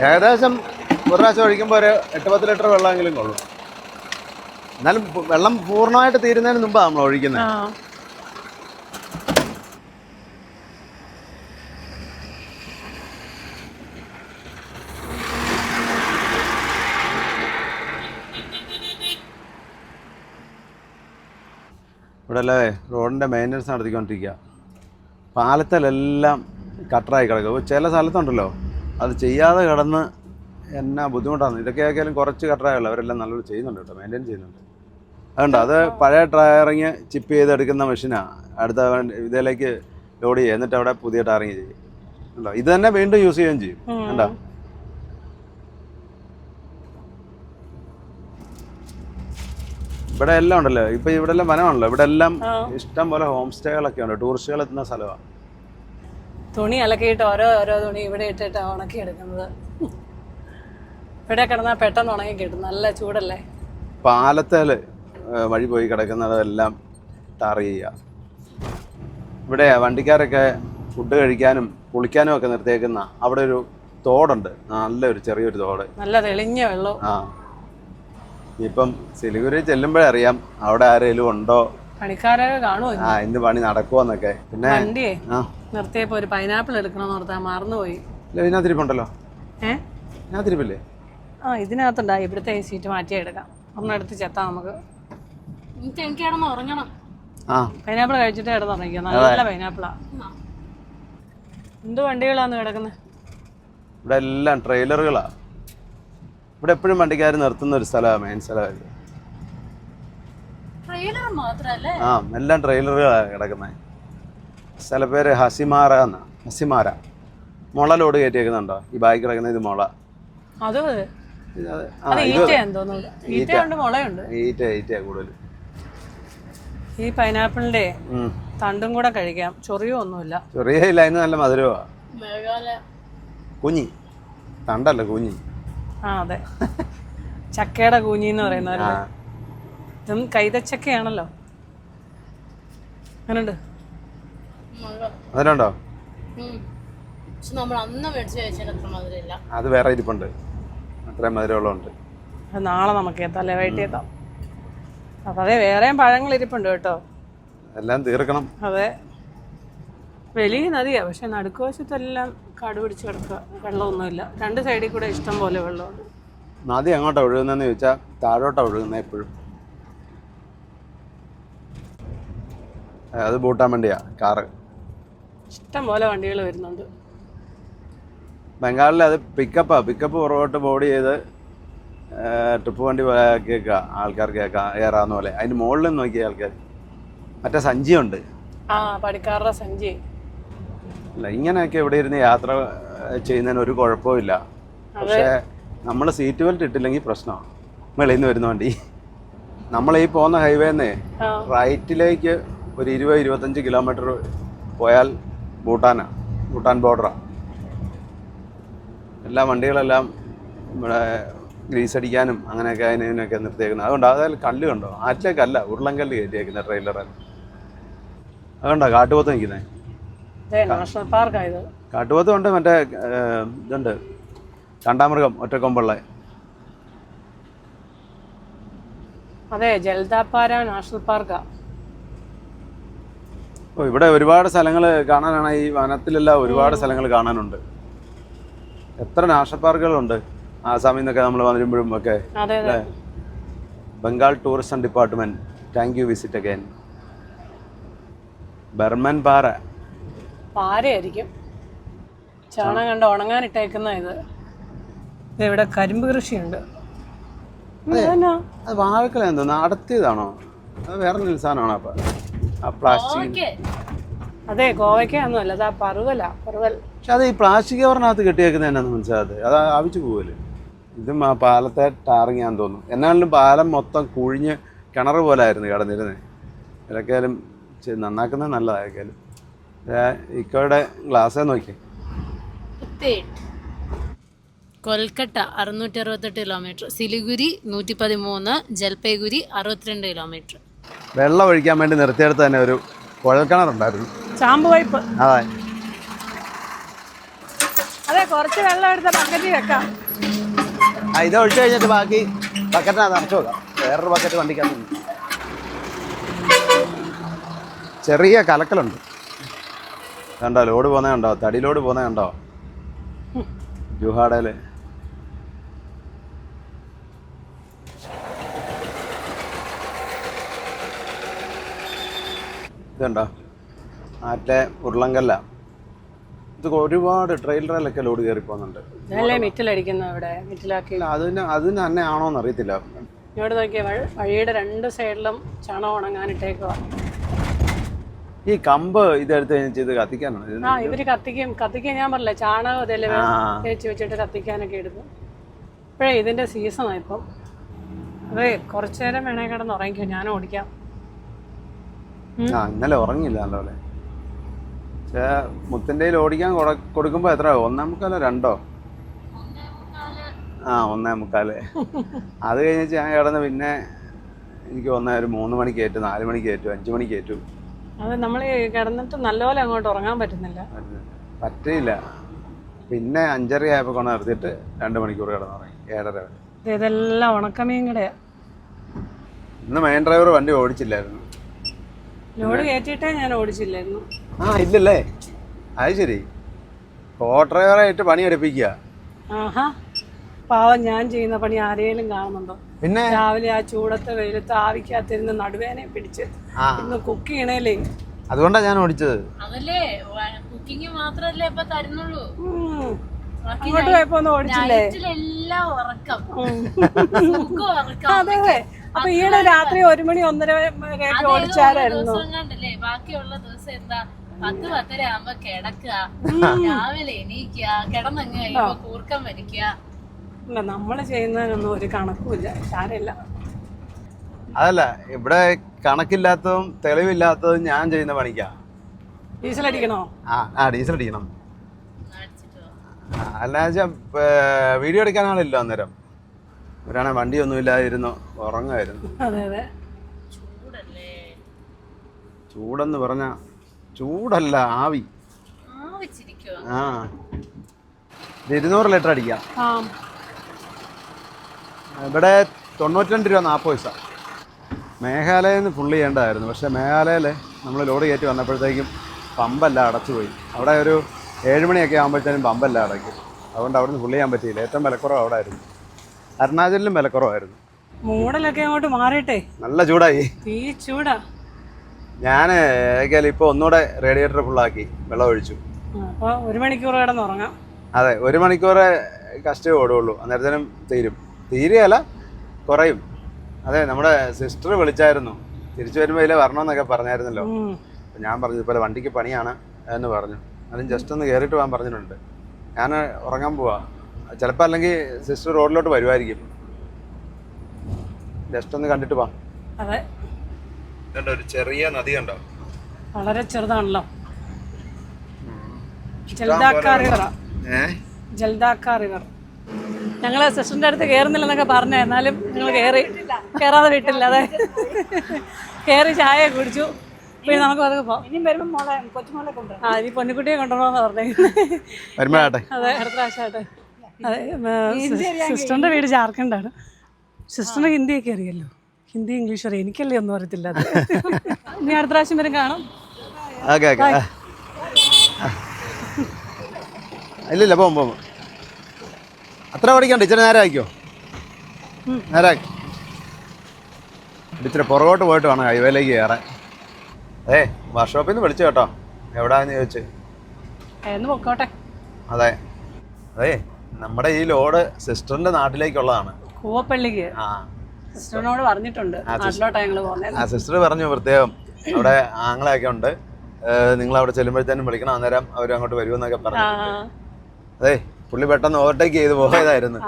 ഏകദേശം ഒരു പ്രാവശ്യം ഒഴിക്കുമ്പോൾ ഒരു 8-10 ലിറ്റർ വെള്ളമെങ്കിലും കൊള്ളും. എന്നാലും വെള്ളം പൂർണ്ണമായിട്ട് തീരുന്നതിന് മുമ്പാണ് നമ്മൾ ഒഴിക്കുന്നത്. ഇവിടെ അല്ലേ റോഡിൻ്റെ മെയിൻ്റനൻസ് നടത്തിക്കൊണ്ടിരിക്കുക. പാലത്തിലെല്ലാം കട്ടറായി കിടക്കും. ചില സ്ഥലത്തുണ്ടല്ലോ അത് ചെയ്യാതെ കിടന്ന് എന്നാ ബുദ്ധിമുട്ടാണ്. ഇതൊക്കെ ആക്കിയാലും കുറച്ച് കട്ടറായുള്ളൂ. അവരെല്ലാം നല്ലൊരു ചെയ്യുന്നുണ്ട് കേട്ടോ, മെയിൻറ്റെയിൻ ചെയ്യുന്നുണ്ട്. അതുകൊണ്ട് അത് പഴയ ടയറിങ് ചിപ്പ് ചെയ്തെടുക്കുന്ന മെഷീനാണ്. അടുത്ത ഇതിലേക്ക് ലോഡ് ചെയ്യുക, എന്നിട്ട് അവിടെ പുതിയ ടയറിങ് ചെയ്യും. ഉണ്ടോ, ഇത് തന്നെ വീണ്ടും യൂസ് ചെയ്യുകയും ചെയ്യും. ഉണ്ടോ, ഇവിടെ എല്ലാം ഉണ്ടല്ലോ. ഇപ്പൊ ഇവിടെ എല്ലാം വനമാണല്ലോ. ഇവിടെ എല്ലാം ഇഷ്ടം പോലെ ഹോം സ്റ്റേകളൊക്കെ ഉണ്ട്. ടൂറിസ്റ്റുകൾ എത്തുന്ന സ്ഥലമാണ്. തുണി അലക്കിയിട്ട് ഓരോ തുണി ഇവിടെ ഇട്ടിട്ട് ഉണക്കി എടുക്കുന്നത്. ഇവിടെ കിടന്നാൽ പെട്ടെന്ന് ഉണങ്ങി കിട്ടും. നല്ല ചൂടല്ലേ. പാലത്തേൽ വഴി പോയി കിടക്കുന്നതെല്ലാം ടാർ ചെയ്യുക. ഇവിടെ വണ്ടിക്കാരൊക്കെ ഫുഡ് കഴിക്കാനും കുളിക്കാനും ഒക്കെ നിർത്തിയേക്കുന്ന അവിടെ ഒരു തോടുണ്ട്. നല്ലൊരു ചെറിയൊരു തോട്, നല്ല തെളിഞ്ഞ വെള്ളം. ഇപ്പം സിലിഗുരി ചെല്ലുമ്പോഴേ അറിയാം അവിടെ ആരെങ്കിലും ഉണ്ടോ, പണിക്കാരൊക്കെ കാണുമോ, ഇന്ന് പണി നടക്കുവോന്നൊക്കെ. പിന്നെ വണ്ടിയെ നിർത്തിയപ്പോ ഒരു പൈനാപ്പിൾ എടുക്കണമെന്ന് ഓർത്താ മറന്നുപോയി. ഇതിനകത്തിരിപ്പുണ്ടല്ലോ. ഇതിനകത്തിരിപ്പില്ലേ? ഇതിനകത്തുണ്ടാ. ഇവിടുത്തെ ഈ സീറ്റ് മാറ്റിയാ എടുക്കാം. ഒന്നെടുത്ത് ചെത്താം നമുക്ക്. ഉറങ്ങണം. പൈനാപ്പിൾ കഴിച്ചിട്ട് കിടന്നുറങ്ങിക്കാം. നല്ല പൈനാപ്പിളാ. എന്ത് വണ്ടികളാന്ന് കിടക്കുന്നത്? ഇവിടെ എല്ലാം ട്രെയിലറുകളാ. ഇവിടെ എപ്പോഴും വണ്ടിക്കാർ നിർത്തുന്ന ഒരു സ്ഥലമാണ്, മെയിൻ സ്ഥലമായിട്ട്. എല്ലാം ട്രെയിലറുകളാണ് കിടക്കുന്നത്. സ്ഥല പേര് ഹസിമാര എന്നാ. ഹസിമാര. മുള ലോഡ് കയറ്റിയേക്കുന്നുണ്ടോ? ഈ ബാഗ് കിടക്കുന്ന ഇത് മുള. ഈറ്റ കൂടുതൽ. ഈ പൈനാപ്പിളിന്റെ തണ്ടും കൂടെ കഴിക്കാം, ചൊറിയൊന്നുമില്ല. ചെറിയ അതിന് നല്ല മധുരമാ. കുഞ്ഞി തണ്ടല്ല കുഞ്ഞി. ആ അതെ, ചക്കയുടെ കൂഞ്ഞിന്ന് പറയുന്നവരല്ലേ. ഇതും കൈതച്ചക്കയാണല്ലോ. അങ്ങനെയുണ്ട്. അതിനുണ്ടോ? അത് വേറെ ഇരിപ്പുണ്ട്, അത്രയും മധുരമുള്ളതുണ്ട്. അത് നാളെ നമുക്ക് എത്താം അല്ലേ, വൈകിട്ട് എത്താം. അപ്പം അതെ, വേറെയും പഴങ്ങൾ ഇരിപ്പുണ്ട് കേട്ടോ. എല്ലാം തീർക്കണം. അതെ, വലിയ നദിയാ, പക്ഷെ നടുക്കുവശത്തെല്ലാം കാട് പിടിച്ച് കിടക്കുക, വെള്ളമൊന്നുമില്ല. രണ്ട് സൈഡിൽ കൂടെ ഇഷ്ടം പോലെ വെള്ളമുണ്ട്. നദി എങ്ങോട്ടാണ് ഒഴുകുന്നതെന്ന് ചോദിച്ചാൽ താഴോട്ടാണ് ഒഴുകുന്നത് എപ്പോഴും. അത് പൂട്ടാൻ വേണ്ടിയാ കാറ്. ഇഷ്ടം പോലെ വണ്ടികൾ വരുന്നുണ്ട്. ബംഗാളിൽ അത് പിക്കപ്പ് പുറകോട്ട് ബോഡി ചെയ്ത് ട്രിപ്പ് വണ്ടി കേൾക്കുക, ആൾക്കാർ കയറാവുന്ന പോലെ. അതിന് മുകളിൽ നോക്കിയ ആൾക്കാർ മറ്റേ സഞ്ചിയുണ്ട്. പടിക്കാരുടെ സഞ്ചി. അല്ല, ഇങ്ങനെയൊക്കെ ഇവിടെ ഇരുന്ന് യാത്ര ചെയ്യുന്നതിന് ഒരു കുഴപ്പമില്ല. പക്ഷേ നമ്മൾ സീറ്റ് ബെൽറ്റ് ഇട്ടില്ലെങ്കിൽ പ്രശ്നമാണ്. വെളിയിൽ നിന്ന് വരുന്ന വണ്ടി, നമ്മൾ ഈ പോകുന്ന ഹൈവേന്നേ റൈറ്റിലേക്ക് ഒരു 20-25 കിലോമീറ്റർ പോയാൽ ഭൂട്ടാൻ ബോർഡറാണ്. എല്ലാ വണ്ടികളെല്ലാം ഇവിടെ ഗ്രീസ് അടിക്കാനും അങ്ങനെയൊക്കെ അതിനൊക്കെ നിർത്തിയേക്കുന്നത്. അതുകൊണ്ട് അതായത് കല്ല് കണ്ടോ, ആറ്റിലേക്കല്ല ഉരുളൻകല്ല് കയറ്റിയേക്കുന്നത് ട്രെയിലറിൽ. അതുകൊണ്ടോ കാട്ടുപോത്ത് നിൽക്കുന്നത്. നാഷണൽ പാർക്കായത്. കാട്ടുപോത്തും ഉണ്ട്, മറ്റേ ഇതുണ്ട് കണ്ടാമൃഗം ഒറ്റക്കൊമ്പുള്ള. അതെ, ജൽദാപ്പാര നാഷണൽ പാർക്കാ. ഓ, ഇവിടെ ഒരുപാട് സ്ഥലങ്ങൾ കാണാനാണ്. ഈ വനത്തിലെല്ലാം ഒരുപാട് സ്ഥലങ്ങൾ കാണാനുണ്ട്. എത്ര നാഷണൽ പാർക്കുകളുണ്ട് ആസാമിൽ നിന്നൊക്കെ നമ്മൾ വരുമ്പോഴും ഒക്കെ. Bengal tourism department, thank you, visit again. Barman പാരയായിരിക്കും, ചാണകം കണ്ട ഉണങ്ങാനിട്ടേക്കുന്ന. ഇത് ഇവിടെ കരിമ്പ് കൃഷിയുണ്ട്. അത് വാഴക്കല എന്തോ നടത്തിയതാണോ, അത് വേറെ സാധനമാണോ? അപ്പൊ ആ പ്ലാസ്റ്റിക്. അതെ, കോവയ്ക്കൊന്നും അല്ല, അതാ പറുവൽ. പക്ഷെ അത് ഈ പ്ലാസ്റ്റിക് കവറിനകത്ത് കെട്ടിയേക്കുന്നത് എന്നാന്ന് മനസ്സിലാതെ, അത് ആവിച്ചു പോവല്ലേ. ഇതും ആ പാലത്തെ ടാറിങ്ങാന്ന് തോന്നുന്നു. എന്നാലും പാലം മൊത്തം കുഴിഞ്ഞ് കിണർ പോലെ ആയിരുന്നു കിടന്നിരുന്നത്. ഇതൊക്കെയാലും നന്നാക്കുന്നത് നല്ലതായാലും. ഇക്കയുടെ ഗ്ലാസ്സേ നോക്കി. Kolkata 668 kilometre, Siliguri 113, Jalpaiguri 62 kilometre. വെള്ളം ഒഴിക്കാൻ വേണ്ടി നിർത്തിയെടുത്ത് തന്നെ ഒരു കുഴൽക്കിണറുണ്ടായിരുന്നു, ചാമ്പ് പൈപ്പ്. അതെ അതെ, കുറച്ച് വെള്ളം എടുത്ത ബക്കറ്റിൽ വെക്കാം. ഇത് ഒഴിച്ചു കഴിഞ്ഞിട്ട് ബാക്കി ബക്കറ്റിനകത്ത് നിറച്ചു വെക്കാം. വേറൊരു ബക്കറ്റ് വണ്ടിക്കകത്ത് ചെറിയ കലക്കലുണ്ട്. കണ്ടോ, ലോഡ് പോകുന്നത് കണ്ടോ, തടി ലോഡ് പോകുന്നത് കണ്ടോ ജുഹാടയില്. ഇതുണ്ടോ, ആറ്റെ ഉരുളങ്കല്ല. ഇത് ഒരുപാട് ട്രെയിലറിലൊക്കെ ലോഡ് കയറി പോകുന്നുണ്ട്. അതിന് തന്നെ ആണോന്ന് അറിയത്തില്ല. ഇവിടെ നോക്കിയ വഴിയുടെ രണ്ട് സൈഡിലും ചണം ഉണങ്ങാനിട്ടേക്കുക. ഈ കമ്പ് ഇതെടുത്ത് ഇത് കത്തിക്കാനാണ്. ഇവര് കത്തിക്കാൻ ഞാൻ പറഞ്ഞില്ല, ചാണകം അതെല്ലാം തേച്ച് വെച്ചിട്ട് കത്തിക്കാനൊക്കെ എടുക്കും. ഇപ്പോഴേ ഇതിന്റെ സീസണാണ് ഇപ്പം. അതെ, കുറച്ചു നേരം വേണേ കിടന്ന് ഉറങ്ങിക്കോ, ഞാൻ ഓടിക്കാം. ഇന്നലെ ഉറങ്ങില്ല നല്ലപോലെ. പക്ഷേ മുത്തിൻ്റെ ഓടിക്കാൻ കൊടുക്കുമ്പോൾ എത്ര, 1:45 2? 1:45. അത് കഴിഞ്ഞിട്ട് ഞാൻ കിടന്ന് പിന്നെ എനിക്ക് ഒരു 3 മണിക്ക് ഏറ്റു, 4 മണിക്ക് ഏറ്റു, 5 മണിക്ക് ഏറ്റു. അത് നമ്മൾ കിടന്നിട്ട് നല്ലപോലെ അങ്ങോട്ട് ഉറങ്ങാൻ പറ്റില്ല. പിന്നെ 5:30 ആയപ്പോൾ കൊണ്ട് നിർത്തിയിട്ട് 2 മണിക്കൂർ കിടന്നുറങ്ങി, 7:30 വരെ. ഇതെല്ലാം ഉണക്കമീൻ കടയാ. ഇന്ന് മെയിൻ ഡ്രൈവർ വണ്ടി ഓടിച്ചില്ലായിരുന്നു. ലോഡ് കയറ്റിയിട്ടേ ഞാൻ ഓടിച്ചില്ലായിരുന്നു. ഇല്ലല്ലേ, അത് ശരി. കോ ഡ്രൈവറായിട്ട് പണി എടുപ്പിക്കുക. പാവം, ഞാൻ ചെയ്യുന്ന പണി ആരെങ്കിലും കാണുന്നുണ്ടോ? പിന്നെ രാവിലെ ആ ചൂടത്തെ വെയിലത്ത് ആവിക്കാത്തിരുന്ന് നടുവേനെ പിടിച്ച് ഇന്ന് കുക്ക് ചെയ്യണേലേ, അതുകൊണ്ടാണ് ഞാൻ ഓടിച്ചത്. അതല്ലേ, കുക്കിംഗ് മാത്രല്ലേ ഇപ്പൊ തരുന്നുള്ളൂ. അങ്ങോട്ട് പോയപ്പോ ഒന്ന് ഓടിച്ചില്ലേ? അതെ, അപ്പൊ ഈയിടെ രാത്രി 1 മണി 1:30 ഓടിച്ചാലായിരുന്നു. ബാക്കിയുള്ള ദിവസം എന്താ 10-10:30 ആകുമ്പോ കിടക്കുക, രാവിലെ എണീക്കുക, കിടന്നങ്ങ് കഴിയുമ്പോ കൂർക്കം വലിക്കുക. നമ്മള് ചെയ്യുന്നതിനൊന്നും ഒരു കണക്കുമില്ല, സാരമില്ല. അതല്ല, ഇവിടെ കണക്കില്ലാത്തതും തെളിവില്ലാത്തതും ഞാൻ ചെയ്യുന്ന പണിക്കാ. ഡീസൽ അടിക്കണോ? ഡീസൽ അടിക്കണം. അല്ലാതെ വീഡിയോ എടുക്കാൻ ആളില്ല അന്നേരം. ഇവരാണെ വണ്ടിയൊന്നും ഇല്ലാതിരുന്നു ഉറങ്ങായിരുന്നു. അതെ അതെ. ചൂടെന്ന് പറഞ്ഞ ചൂടല്ല, ആവി. 200 ലിറ്റർ അടിക്കാം. ഇവിടെ 92 രൂപ 40 പൈസ. മേഘാലയയിൽ നിന്ന് ഫുള്ള് ചെയ്യേണ്ടതായിരുന്നു. പക്ഷേ മേഘാലയയിൽ നമ്മൾ ലോഡ് കയറ്റി വന്നപ്പോഴത്തേക്കും പമ്പെല്ലാം അടച്ചുപോയി. അവിടെ ഒരു 7 മണിയൊക്കെ ആകുമ്പോഴത്തേനും പമ്പെല്ലാം അടയ്ക്കും. അതുകൊണ്ട് അവിടെ നിന്ന് ഫുള്ള് ചെയ്യാൻ പറ്റിയില്ല. ഏറ്റവും വിലക്കുറവ് അവിടെ ആയിരുന്നു. അരുണാചലിലും വിലക്കുറവായിരുന്നു. മൂടലൊക്കെ അങ്ങോട്ട് മാറിയിട്ടേ നല്ല ചൂടായി. തീ ചൂടാ. ഞാൻ ഇപ്പോൾ ഒന്നുകൂടെ റേഡിയേറ്റർ ഫുള്ളാക്കി വെള്ളം ഒഴിച്ചു. അപ്പോൾ 1 മണിക്കൂർ കിടന്നുറങ്ങാം. അതെ, 1 മണിക്കൂറേ കഷ്ടമേ ഓടുകയുള്ളൂ. അന്നേരത്തിനും തീരുകയല്ല, കുറയും. അതെ, നമ്മുടെ സിസ്റ്റർ വിളിച്ചായിരുന്നു തിരിച്ചു വരുമ്പോൾ ഇതിലെ വരണമെന്നൊക്കെ പറഞ്ഞായിരുന്നല്ലോ. അപ്പം ഞാൻ പറഞ്ഞു ഇതുപോലെ വണ്ടിക്ക് പണിയാണ് എന്ന് പറഞ്ഞു. അതും ജസ്റ്റ് ഒന്ന് കയറിയിട്ട് പോകാൻ പറഞ്ഞിട്ടുണ്ട്. ഞാൻ ഉറങ്ങാൻ പോവാ. ചിലപ്പോൾ അല്ലെങ്കിൽ സിസ്റ്റർ റോഡിലോട്ട് വരുമായിരിക്കും. ജസ്റ്റ് ഒന്ന് കണ്ടിട്ട് പോവാം. അതെ, ഒരു ചെറിയ നദി കണ്ടോ? വളരെ ചെറുതാണല്ലോ. ജൽദാക്ക റിവറാ. ജൽദാക്ക റിവർ. ഞങ്ങൾ സിസ്റ്ററിൻ്റെ അടുത്ത് കയറുന്നില്ലെന്നൊക്കെ പറഞ്ഞു. എന്നാലും ഞങ്ങൾ കയറാതെ വിട്ടില്ല. അതെ, കയറി ചായ കുടിച്ചു. പിന്നെ നമുക്ക് അതൊക്കെ പോകാം. ഇനിയും വരുമ്പോൾ മോളെ കൊച്ചുമോളെ കൊണ്ടുവരാം. ഇനി പൊന്നിക്കുട്ടിയെ കൊണ്ടുവരണമെന്ന് പറഞ്ഞേ. അതെ, അടുത്ത പ്രാവശ്യമായിട്ട്. അതെ, സിസ്റ്ററിൻ്റെ വീട് ജാർഖണ്ഡാണ്. സിസ്റ്ററിന് ഹിന്ദിയൊക്കെ അറിയല്ലോ. ഹിന്ദി ഇംഗ്ലീഷ് അറിയാം. എനിക്കല്ലേ ഒന്നും അറിയത്തില്ല. അത് ഇനി അടുത്ത പ്രാവശ്യം വരും കാണാം. ഇല്ലില്ല, പോകും. അത്ര പഠിക്കണ്ട. ഇച്ചിരി നേരം ആയിക്കോ. നേരം ഇച്ചിരി പുറകോട്ട് പോയിട്ട് വേണം ഹൈവേയിലേക്ക് കയറാൻ. വർക്ക്ഷോപ്പിൽ നിന്ന് വിളിച്ചു കേട്ടോ. എവിടാന്ന് ചോദിച്ചു. പൊക്കോട്ടെ. അതെ, നമ്മുടെ ഈ ലോഡ് സിസ്റ്ററിന്റെ നാട്ടിലേക്കുള്ളതാണ്. കൂവപ്പള്ളിക്ക് സിസ്റ്ററിനോട് പറഞ്ഞിട്ടുണ്ട്. സിസ്റ്റർ പറഞ്ഞു പ്രത്യേകം, അവിടെ ആങ്ങളെയൊക്കെ ഉണ്ട്, നിങ്ങൾ അവിടെ ചെല്ലുമ്പോഴത്തേനും വിളിക്കണം, അന്നേരം അവർ അങ്ങോട്ട് വരുമെന്നൊക്കെ പറഞ്ഞു. അതെ, പുള്ളി പെട്ടെന്ന് ഓവർടേക്ക് ചെയ്ത് പോയതായിരുന്നു.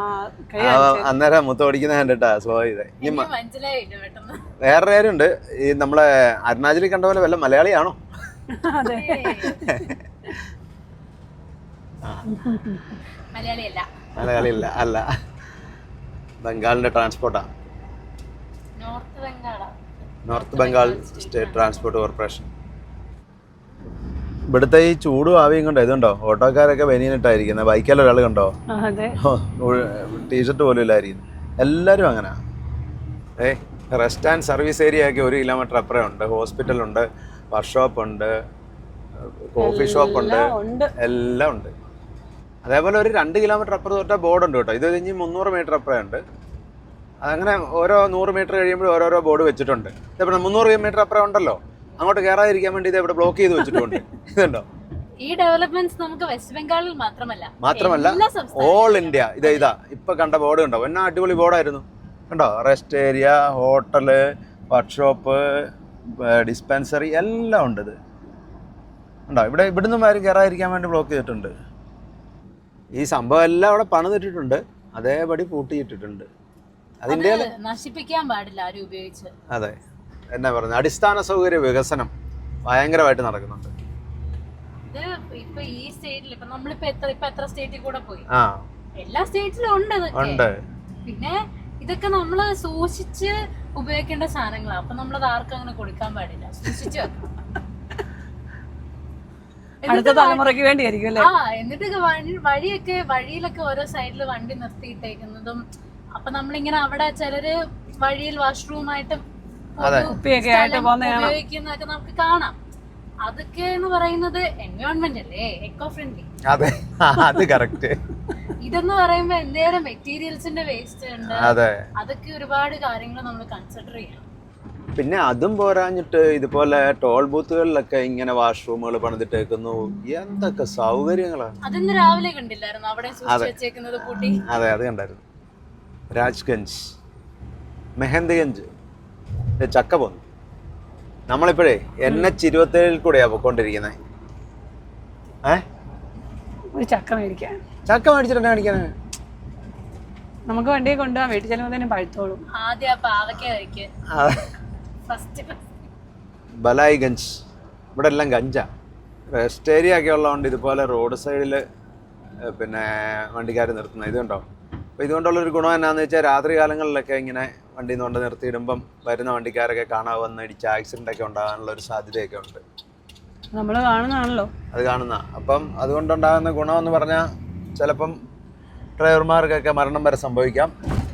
അന്നേരം മുത്ത ഓടിക്കുന്ന കണ്ടിട്ടാ സ്ലോ ചെയ്തേ. ഇനി വേറെ ആരുണ്ട് ഈ നമ്മളെ അരുണാചലിൽ കണ്ട പോലെ വല്ല മലയാളിയാണോ? മലയാളിയല്ല, അല്ല, ബംഗാളിന്റെ ട്രാൻസ്പോർട്ടാ. North Bengal state transport corporation. ഇവിടുത്തെ ഈ ചൂടും ആവിയും കണ്ടോ? ഇതുണ്ടോ, ഓട്ടോക്കാരൊക്കെ ബനിയനിട്ടായിരിക്കുന്നത്. ബൈക്കിൽ ഒരാൾ കണ്ടോ, ടീഷർട്ട് പോലും ഇല്ലായിരിക്കും. എല്ലാവരും അങ്ങനെ. റെസ്റ്റ് ആൻഡ് സർവീസ് ഏരിയ ഒക്കെ 1 കിലോമീറ്റർ അപ്പുറം ഉണ്ട്. ഹോസ്പിറ്റലുണ്ട്, വർക്ക്ഷോപ്പ് ഉണ്ട്, കോഫി ഷോപ്പ് ഉണ്ട്, എല്ലാം ഉണ്ട്. അതേപോലെ ഒരു 2 കിലോമീറ്റർ അപ്പുറം തൊട്ട ബോർഡ് ഉണ്ട് കേട്ടോ. ഇത് കഴിഞ്ഞ് 300 മീറ്റർ അപ്പുറം ഉണ്ട്. അതങ്ങനെ ഓരോ 100 മീറ്റർ കഴിയുമ്പോൾ ഓരോരോ ബോർഡ് വെച്ചിട്ടുണ്ട്. ഇതേപോലെ 300 മീറ്റർ അപ്പുറം ഉണ്ടല്ലോ, അങ്ങോട്ട് കയറാതിരിക്കാൻ വേണ്ടി ഇത് ഇവിടെ ബ്ലോക്ക് ചെയ്ത് വെച്ചിട്ടുണ്ട്. ഇതുണ്ടോ, ഈ ഡെവലപ്മെന്റ്സ് നമുക്ക് വെസ്റ്റ് ബംഗാളിൽ മാത്രമല്ല ഓൾ ഇന്ത്യ. ഇതാ ഇപ്പൊ കണ്ട ബോർഡ് കണ്ടോ? എന്നാ അടിപൊളി ബോർഡായിരുന്നു കണ്ടോ. Rest area, hotel, workshop, dispensary എല്ലാം ഉണ്ട്. ഇത് ഉണ്ടോ, ഇവിടുന്ന് ആരും കയറാതിരിക്കാൻ വേണ്ടി ബ്ലോക്ക് ചെയ്തിട്ടുണ്ട്. ഈ സംഭവം എല്ലാം അവിടെ പണിതിട്ടിട്ടുണ്ട്, അതേപടി പൂട്ടിയിട്ടിട്ടുണ്ട്. അതിന്റെ നശിപ്പിക്കാൻ പാടില്ല ആരും ഉപയോഗിച്ച്. അതെ, എന്നാ പറയുന്നത്, അടിസ്ഥാന സൗകര്യ വികസനം ഭയങ്കരമായിട്ട് നടക്കുന്നുണ്ട്. ഇത് ഇപ്പൊ ഈ സ്റ്റേറ്റിൽ ഇപ്പൊ നമ്മളിപ്പോ എത്ര സ്റ്റേറ്റിൽ കൂടെ പോയി, എല്ലാ സ്റ്റേറ്റിലും ഉണ്ട്. പിന്നെ ഇതൊക്കെ നമ്മള് സൂക്ഷിച്ച് ഉപയോഗിക്കേണ്ട സാധനങ്ങളാണ്. അപ്പൊ നമ്മളത് ആർക്കും അങ്ങനെ കൊടുക്കാൻ പാടില്ല, സൂക്ഷിച്ച് വെക്കണം. അടുത്ത തലമുറയ്ക്ക് വേണ്ടിയായിരിക്കും. എന്നിട്ട് വഴിയിലൊക്കെ ഓരോ സൈഡില് വണ്ടി നിർത്തിയിട്ടേക്കുന്നതും, അപ്പൊ നമ്മളിങ്ങനെ അവിടെ ചിലര് വഴിയിൽ വാഷ്റൂമായിട്ട് ഉപയോഗിക്കുന്നതൊക്കെ നമുക്ക് കാണാം. അതൊക്കെ എന്ന് പറയുന്നത് എൻവയോൺമെന്റ് അല്ലേ, എക്കോ ഫ്രണ്ട്ലി. അതെ, അത് കറക്റ്റ്. ഇതെന്ന് പറയുമ്പോ എന്തേലും മെറ്റീരിയൽസിന്റെ വേസ്റ്റ് ഉണ്ട്, അതൊക്കെ ഒരുപാട് കാര്യങ്ങൾ നമ്മൾ കൺസിഡർ ചെയ്യണം. പിന്നെ അതും പോരാഞ്ഞിട്ട് ഇതുപോലെ ടോൾ ബൂത്തുകളിലൊക്കെ ഇങ്ങനെ വാഷ്റൂമുകൾ പണിതിട്ടേക്കുന്നു. എന്തൊക്കെ സൗകര്യങ്ങളാണ്. അതിന്ന് രാവിലെ കണ്ടില്ലായിരുന്നു അവിടെ വെച്ചേക്കുന്നത് കൂട്ടി. അതെ, അത് കണ്ടായിരുന്നു. രാജ്ഗഞ്ച്, മെഹന്ദിഗഞ്ച്, ചക്ക പോന്നു. നമ്മളിപ്പോഴേ NH-27 കൂടെയാ പോയിക്കൊണ്ടിരിക്കുന്നത്. ചക്ക മേടിച്ചിട്ട് കാണിക്കാന് നമുക്ക് വണ്ടിയെ കൊണ്ടുപോകാൻ വീട്ടിൽ ചെല്ലുമ്പോൾ പഴുത്തോളും. ആദ്യം ആ പാവയ്ക്ക കഴിക്കുക ഫസ്റ്റ്. ബലായിഗഞ്ച് ഇവിടെ എല്ലാം ഗഞ്ചാ. റെസ്റ്റ് ഏരിയ ഒക്കെ ഉള്ളതുകൊണ്ട് ഇതുപോലെ റോഡ് സൈഡിൽ പിന്നെ വണ്ടിക്കാർ നിർത്തുന്നത് ഇതുണ്ടോ. അപ്പോൾ ഇതുകൊണ്ടുള്ളൊരു ഗുണം എന്നാന്ന് വെച്ചാൽ രാത്രി കാലങ്ങളിലൊക്കെ ഇങ്ങനെ വണ്ടി കൊണ്ട് നിർത്തിയിടുമ്പം വരുന്ന വണ്ടിക്കാരൊക്കെ കാണാൻ വന്ന് ഇടിച്ച് ആക്സിഡൻ്റ് ഒക്കെ ഉണ്ടാകാനുള്ള ഒരു സാധ്യതയൊക്കെ ഉണ്ട്. നമ്മൾ കാണുന്നതാണല്ലോ അത് കാണുന്ന. അപ്പം അതുകൊണ്ടുണ്ടാകുന്ന ഗുണമെന്ന് പറഞ്ഞാൽ ചിലപ്പം ഡ്രൈവർമാർക്കൊക്കെ മരണം വരെ സംഭവിക്കാം.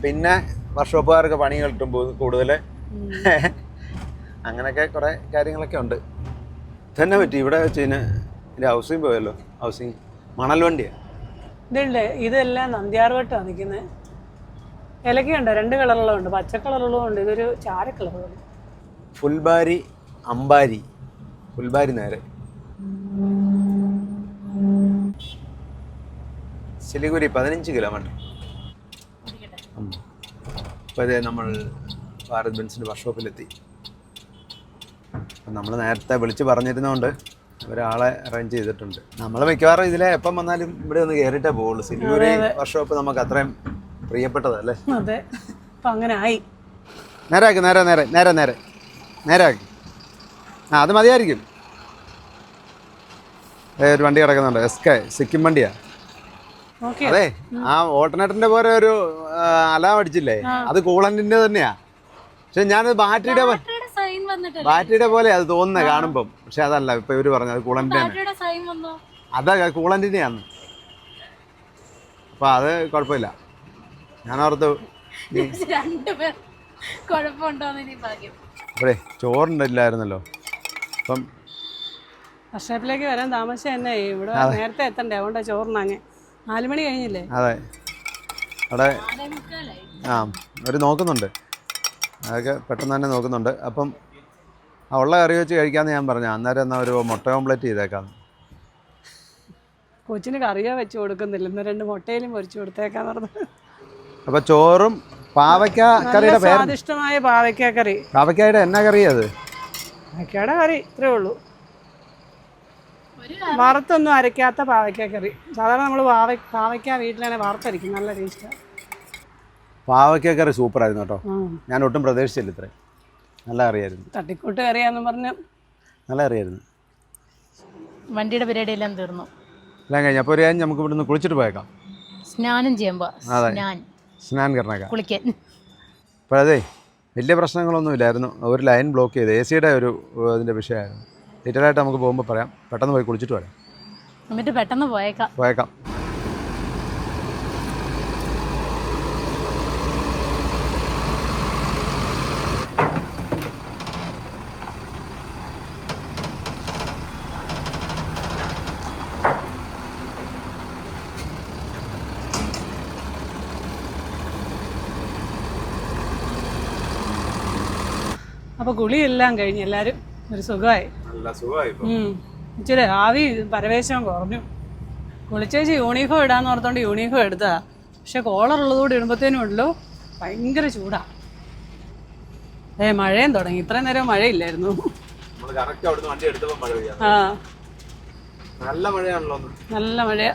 പിന്നെ വർക്ക്ഷോപ്പുകാർക്ക് പണി കിട്ടും കൂടുതൽ. അങ്ങനെയൊക്കെ കുറേ കാര്യങ്ങളൊക്കെ ഉണ്ട്. തന്നെ പറ്റി ഇവിടെ വെച്ച് ഇതിന് ഹൗസിങ് പോയല്ലോ. ഹൗസിങ് മണൽ വണ്ടിയാണ്. ഇതുണ്ട്. ഇതെല്ലാം നന്ദ്യാർവട്ടമാണ് നിൽക്കുന്നത്. ഇലക്കുണ്ട്, 2 കളറുള്ളതുണ്ട്, പച്ച കളറുള്ളതുണ്ട്, ഇതൊരു ചാര കളറുണ്ട്. ഫുൽബാരി അമ്പാരി. ഫുൽബാരി നേരെ സിലിഗുരി 15 കിലോമീറ്റർ. അപ്പോൾ അതേ നമ്മൾ ഭാരത് ബെൻസിൻ്റെ വർക്ക്ഷോപ്പിലെത്തി. അപ്പം നമ്മൾ നേരത്തെ വിളിച്ച് പറഞ്ഞിരുന്നതുകൊണ്ട് ഒരാളെ അറേഞ്ച് ചെയ്തിട്ടുണ്ട്. നമ്മൾ മിക്കവാറും ഇതിലെ എപ്പം വന്നാലും ഇവിടെ ഒന്ന് കയറിയിട്ടേ പോവുള്ളൂ. സിലിഗുരി വർക്ക്ഷോപ്പ് നമുക്ക് അത്രയും പ്രിയപ്പെട്ടതല്ലേ. അതെ, അപ്പം അങ്ങനെ ആയി. നേരാക്കി നേരെ നേരെ നേരെ നേരെ നേരാക്കി. ആ അത് മതിയായിരിക്കും. ഒരു വണ്ടി കിടക്കുന്നുണ്ട്, എസ്കെ സിക്കിം വണ്ടിയാ. അതെ, ആ ഓൾട്ടർനേറ്ററിന്റെ പോലെ ഒരു അലാം അടിച്ചില്ലേ, അത് കൂളന്റിന്റെ തന്നെയാ. പക്ഷെ ഞാനത് ബാറ്ററിയുടെ പോലെ അത് തോന്നുന്നത് കാണുമ്പം. പക്ഷെ അതല്ല, ഇപ്പൊ ഇവര് പറഞ്ഞു അത് കൂളന്റിന്റെ തന്നെ. അതാ കൂളന്റിന്റെയാന്ന്. അപ്പൊ അത് കുഴപ്പമില്ല. ഞാനോർത്ത് അപ്പഴേ ചോറുണ്ടില്ലായിരുന്നല്ലോ. അപ്പം വർഷാപ്പിലേക്ക് വരാൻ താമസം തന്നെ. ഇവിടെ നേരത്തെ എത്തണ്ടേ, അതുകൊണ്ടാ ചോറിനങ്ങ് 4 മണി കഴിഞ്ഞില്ലേ. അതെ, അവിടെ അവർ നോക്കുന്നുണ്ട്, അതൊക്കെ പെട്ടെന്ന് തന്നെ നോക്കുന്നുണ്ട്. അപ്പം ഉള്ള കറി വെച്ച് കഴിക്കാമെന്ന് ഞാൻ പറഞ്ഞു. അന്നേരം എന്നാൽ ഒരു മുട്ട ഓംപ്ലേറ്റ് ചെയ്തേക്കാന്ന്. കൊച്ചിന് കറിയോ വെച്ച് കൊടുക്കുന്നില്ല, ഇന്ന് 2 മുട്ടയിലും പൊരിച്ചു കൊടുത്തേക്കാന്ന് പറഞ്ഞു. അപ്പോൾ ചോറും പാവയ്ക്ക കറിയുടെ പേര് സ്വാദിഷ്ടമായ പാവയ്ക്ക കറി. പാവയ്ക്കയുടെ എന്നാ കറിയാ അത്? പാവയ്ക്കയുടെ കറി ഇത്രേ ഉള്ളൂ. വറുത്തൊന്നും അരയ്ക്കാത്ത പാവയ്ക്ക കറി. സാധാരണ നമ്മൾ പാവയ്ക്ക വീട്ടിലാണ് വറുത്തരിക്കും, നല്ല ടേസ്റ്റാണ്. പാവയ്ക്ക കറി സൂപ്പറായിരുന്നു കേട്ടോ. ഞാൻ ഒട്ടും പ്രതീക്ഷിച്ചില്ല ഇത്രയും. നല്ല കറിയായിരുന്നു. തട്ടിക്കൂട്ട് കറിയാന്ന് പറഞ്ഞ് നല്ല കറിയായിരുന്നു. വണ്ടിയുടെ പരിപാടി എല്ലാം തീർന്നു, എല്ലാം കഴിഞ്ഞു. അപ്പോൾ ഒരു കാര്യം നമുക്ക് ഇവിടുന്ന് കുളിച്ചിട്ട് പോയേക്കാം. സ്നാനം ചെയ്യുമ്പോൾ സ്നാൻ കറണേക്കാം കുളിക്കാൻ. അപ്പോൾ അതെ, വലിയ പ്രശ്നങ്ങളൊന്നും ഇല്ലായിരുന്നു. ഒരു ലൈൻ ബ്ലോക്ക് ചെയ്ത് AC-യുടെ ഒരു ഇതിൻ്റെ വിഷയമായിരുന്നു. ഡീറ്റെയിലായിട്ട് നമുക്ക് പോകുമ്പോൾ പറയാം. പെട്ടെന്ന് പോയി കുളിച്ചിട്ട് വരാം, എന്നിട്ട് പെട്ടെന്ന് പോയേക്കാം. അപ്പോൾ കുളിയെല്ലാം കഴിഞ്ഞ് എല്ലാവരും ഒരു സുഖമായി. നല്ല സുഖമായി. ഇച്ചിരി ആവി പരവേശം കുറഞ്ഞു. കുളിച്ചേച്ച് യൂണിഫോം ഇടാന്ന് ഓർത്തോണ്ട് യൂണിഫോം എടുത്താ. പക്ഷെ കോളറുള്ളതുകൂടി ഇടുമ്പോഴത്തേനും ഉണ്ടല്ലോ ഭയങ്കര ചൂടാ. മഴയും തുടങ്ങി. ഇത്രയും നേരം മഴയില്ലായിരുന്നു. ആ, നല്ല മഴയാണല്ലോ. നല്ല മഴയാ.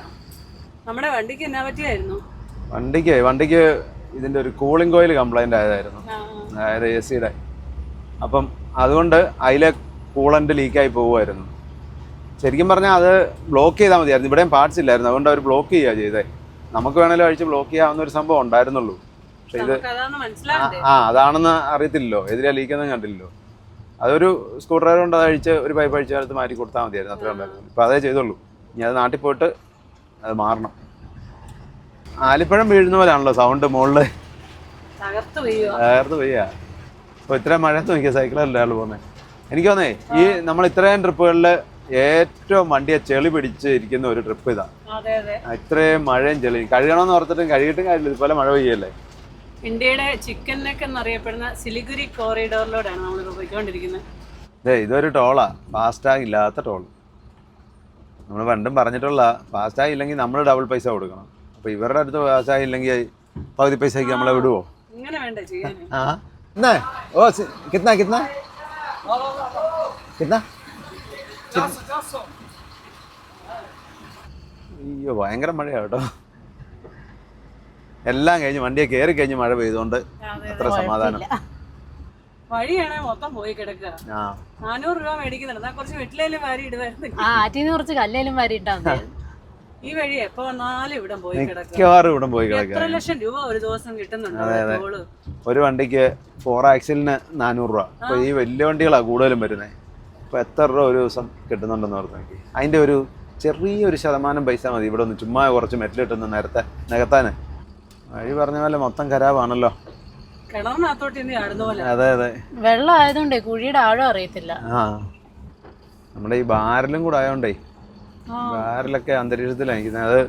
നമ്മുടെ വണ്ടിക്ക് എന്നാ പറ്റിയായിരുന്നു? വണ്ടിക്ക് ഇതിൻ്റെ ഒരു കൂളിംഗ് കോയിൽ കംപ്ലൈൻ്റ് ആയതായിരുന്നു, അതായത് AC-യുടെ. അപ്പം അതുകൊണ്ട് അതിലെ കൂളൻ്റ് ലീക്കായി പോകുമായിരുന്നു. ശരിക്കും പറഞ്ഞാൽ അത് ബ്ലോക്ക് ചെയ്താൽ മതിയായിരുന്നു. ഇവിടെയും പാർട്സ് ഇല്ലായിരുന്നു, അതുകൊണ്ട് അവർ ബ്ലോക്ക് ചെയ്യുക ചെയ്തേ. നമുക്ക് വേണമെങ്കിലും അഴിച്ച് ബ്ലോക്ക് ചെയ്യാവുന്ന ഒരു സംഭവം ഉണ്ടായിരുന്നുള്ളൂ. പക്ഷെ ഇത് അതാണെന്ന് അറിയത്തില്ലല്ലോ, എതിരെ ലീക്കൊന്നും കണ്ടില്ലല്ലോ. അതൊരു സ്ക്രൂ ഡ്രൈവർ കൊണ്ട് അത് അഴിച്ച് ഒരു പൈപ്പ് അഴിച്ച കാലത്ത് മാറ്റി കൊടുത്താൽ മതിയായിരുന്നു, അത്രേ ഉണ്ടായിരുന്നു. ഇപ്പം അതേ ചെയ്തുള്ളൂ. ഇനി അത് നാട്ടിൽ പോയിട്ട് അത് മാറണം. ആലിപ്പഴം വീഴുന്ന പോലെയാണല്ലോ സൗണ്ട് മുകളിൽ തകർത്ത് പെയ്യുക. അപ്പോൾ ഇത്രയും മഴയത്ത് നോക്കിയാൽ സൈക്കിളല്ലേ ആൾ പോകുന്നത്. എനിക്ക് തോന്നേ ഈ നമ്മൾ ഇത്രയും ട്രിപ്പുകളിൽ ഏറ്റവും വണ്ടിയെ ചെളി പിടിച്ച് ഇരിക്കുന്ന ഒരു ട്രിപ്പ് ഇതാ. ഇത്രയും മഴയും ചെളിയും കഴുകണമെന്ന് ഓർത്തിട്ടും കഴുകിയിട്ടും കാര്യമില്ല, ഇതുപോലെ മഴ പെയ്യല്ലേ. ഇന്ത്യയുടെ ചിക്കൻ നെക്ക് എന്നറിയപ്പെടുന്ന സിലിഗുരി കോറിഡോറിലൂടെയാണ് നമ്മൾ പോയിക്കൊണ്ടിരിക്കുന്നത്. ഇതൊരു ടോളാ, ഫാസ്റ്റാഗ് ഇല്ലാത്ത ടോൾ. നമ്മൾ പണ്ടും പറഞ്ഞിട്ടുള്ള ഫാസ്റ്റാഗ് ഇല്ലെങ്കിൽ നമ്മൾ ഡബിൾ പൈസ കൊടുക്കണം. അപ്പോൾ ഇവരുടെ അടുത്ത് ഫാസ്റ്റാഗ് ഇല്ലെങ്കിൽ പകുതി പൈസയ്ക്ക് നമ്മളെ വിടുവോ? ഇങ്ങനെ വേണ്ടേ ചെയ്യാൻ? ഓ കിतना कितना कितना? അയ്യോ ഭയങ്കര മഴയാ കേട്ടോ. എല്ലാം കഴിഞ്ഞ് വണ്ടിയെ കയറി കഴിഞ്ഞ് മഴ പെയ്തുകൊണ്ട് അത്ര സമാധാനം. വഴിയാണെ മൊത്തം പോയി കിടക്കുക. ആ 400 രൂപ മേടിക്കുന്നുണ്ട്. എന്നാ കുറച്ച് വെട്ടിലേലും വാരി ഇടുവായിരുന്നു. ആറ്റിന്ന് കുറച്ച് കല്ലേലും വാരി ഇട്ടാ മതി. ഈ വഴി എപ്പോ വന്നാലും ഇവിടെ പോയി കിടക്കുക. മിക്കവാറും ഇവിടെ പോയി കിടക്കുക. എത്ര ലക്ഷം രൂപ ഒരു ദിവസം കിട്ടുന്നുണ്ട് ടോള്. ഒരു വണ്ടിക്ക് 4 ആക്സിലിന് 400 രൂപ. അപ്പൊ ഈ വലിയ വണ്ടികളാണ് കൂടുതലും വരുന്നത്. അപ്പൊ എത്ര രൂപ ഒരു ദിവസം കിട്ടുന്നുണ്ടെന്ന് പറഞ്ഞു നോക്കി. അതിന്റെ ഒരു ചെറിയൊരു ശതമാനം പൈസ മതി ഇവിടെ ഒന്ന് ചുമ്മാ കുറച്ച് മെറ്റിലിട്ടുന്ന നേരത്തെ നികത്താന്. വഴി പറഞ്ഞ പോലെ മൊത്തം ഖരാബാണല്ലോ. കിണറിനകത്തോട്ട് ഇനി ആടുന്ന പോലെ. അതെ അതെ, വെള്ളം ആയതുകൊണ്ടേ കുഴിയുടെ ആഴം അറിയത്തില്ല. ആ നമ്മുടെ ഈ ബാരലും കൂടെ ആയതുകൊണ്ടേ ബാരലൊക്കെ അന്തരീക്ഷത്തിലാണ് നിൽക്കുന്നത്. അത്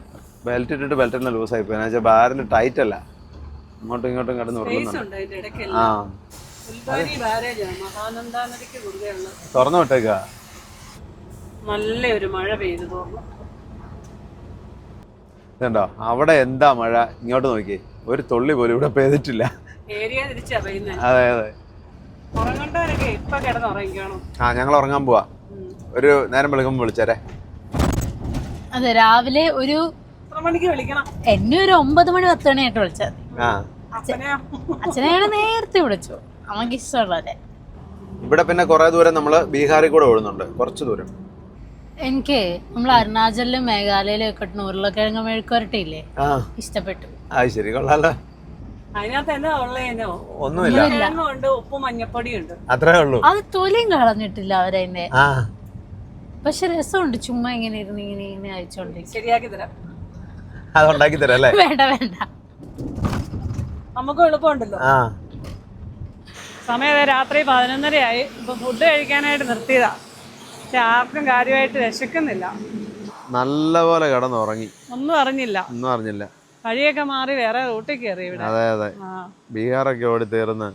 ബെൽറ്റ് ഇട്ടിട്ട് ബെൽറ്റ് തന്നെ ലൂസായി പോയി. എന്നുവെച്ചാൽ ബാരൽ ടൈറ്റ് അല്ല, ഇങ്ങോട്ടും ഇങ്ങോട്ടും കിടന്ന് ഉറങ്ങുന്നുണ്ട്. ആ തുറന്നു വിട്ടേക്കാ. നല്ലൊരു മഴ പെയ്തു തോന്നുന്നു. ഇതുണ്ടോ അവിടെ എന്താ മഴ, ഇങ്ങോട്ട് നോക്കി ഒരു തുള്ളി പോലും ഇവിടെ പെയ്തിട്ടില്ല. ഏരിയ തിരിച്ചാ പെയ്യുന്നത്. അതെ അതെ, ഉറങ്ങണ്ടവരൊക്കെ ഇപ്പൊ കിടന്ന് ഉറങ്ങിക്കാണോ? ആ ഞങ്ങൾ ഉറങ്ങാൻ പോവാ. ഒരു നേരം വിളിക്കുമ്പോൾ വിളിച്ചേരെ. അതെ, രാവിലെ ഒരു എത്ര മണിക്ക് വിളിക്കണം? എന്നെ ഒരു 9 മണി 10 മണിയായിട്ട് വിളിച്ചത്. ആ അച്ഛനെയാണ് നേരത്തെ വിളിച്ചു, അമ്മക്ക് ഇഷ്ടമുള്ളതല്ലേ. ഇവിടെ പിന്നെ കുറെ ദൂരം നമ്മള് ബീഹാറിൽ കൂടെ ഓടുന്നുണ്ട്, കുറച്ച് ദൂരം. എനിക്ക് നമ്മൾ അരുണാചലിലും മേഘാലയയിലും ഒക്കെ ഉരുളക്കിഴങ്ങ് മെഴുക്കുവരട്ടിയില്ലേ, ഇഷ്ടപ്പെട്ടു. അത് ശരി, കൊള്ളാലോ. അതിനകത്ത് എന്നാ ഉള്ളേനോ? ഒന്നുമില്ല, ഉണ്ട്, ഉപ്പും മഞ്ഞപ്പൊടിയുണ്ട്, അത്രേ ഉള്ളൂ. അത് തൊലിയും കളഞ്ഞിട്ടില്ല അവരതിന്റെ. പക്ഷെ രസമുണ്ട്, ചുമ്മാ ഇങ്ങനെ ഇരുന്ന് ഇങ്ങനെ ഇങ്ങനെ അയച്ചോണ്ടിരിക്കും. ശരിയാക്കി തരാം, അത് ഉണ്ടാക്കി തരാം അല്ലേ? വേണ്ട വേണ്ട, നമുക്ക് എളുപ്പമുണ്ടല്ലോ. സമയം രാത്രി 11:30 ഇപ്പൊ ഫുഡ് കഴിക്കാനായിട്ട് നിർത്തിയതാ. പക്ഷെ ആർക്കും കാര്യമായിട്ട് വിശക്കുന്നില്ല. നല്ലപോലെ കിടന്നുറങ്ങി, ഒന്നും അറിഞ്ഞില്ല. വഴിയൊക്കെ മാറി വേറെ റൂട്ടിൽ കയറി ഇവിടെ. അതെ അതെ, ബീഹാറൊക്കെ ഓടി തീർന്ന്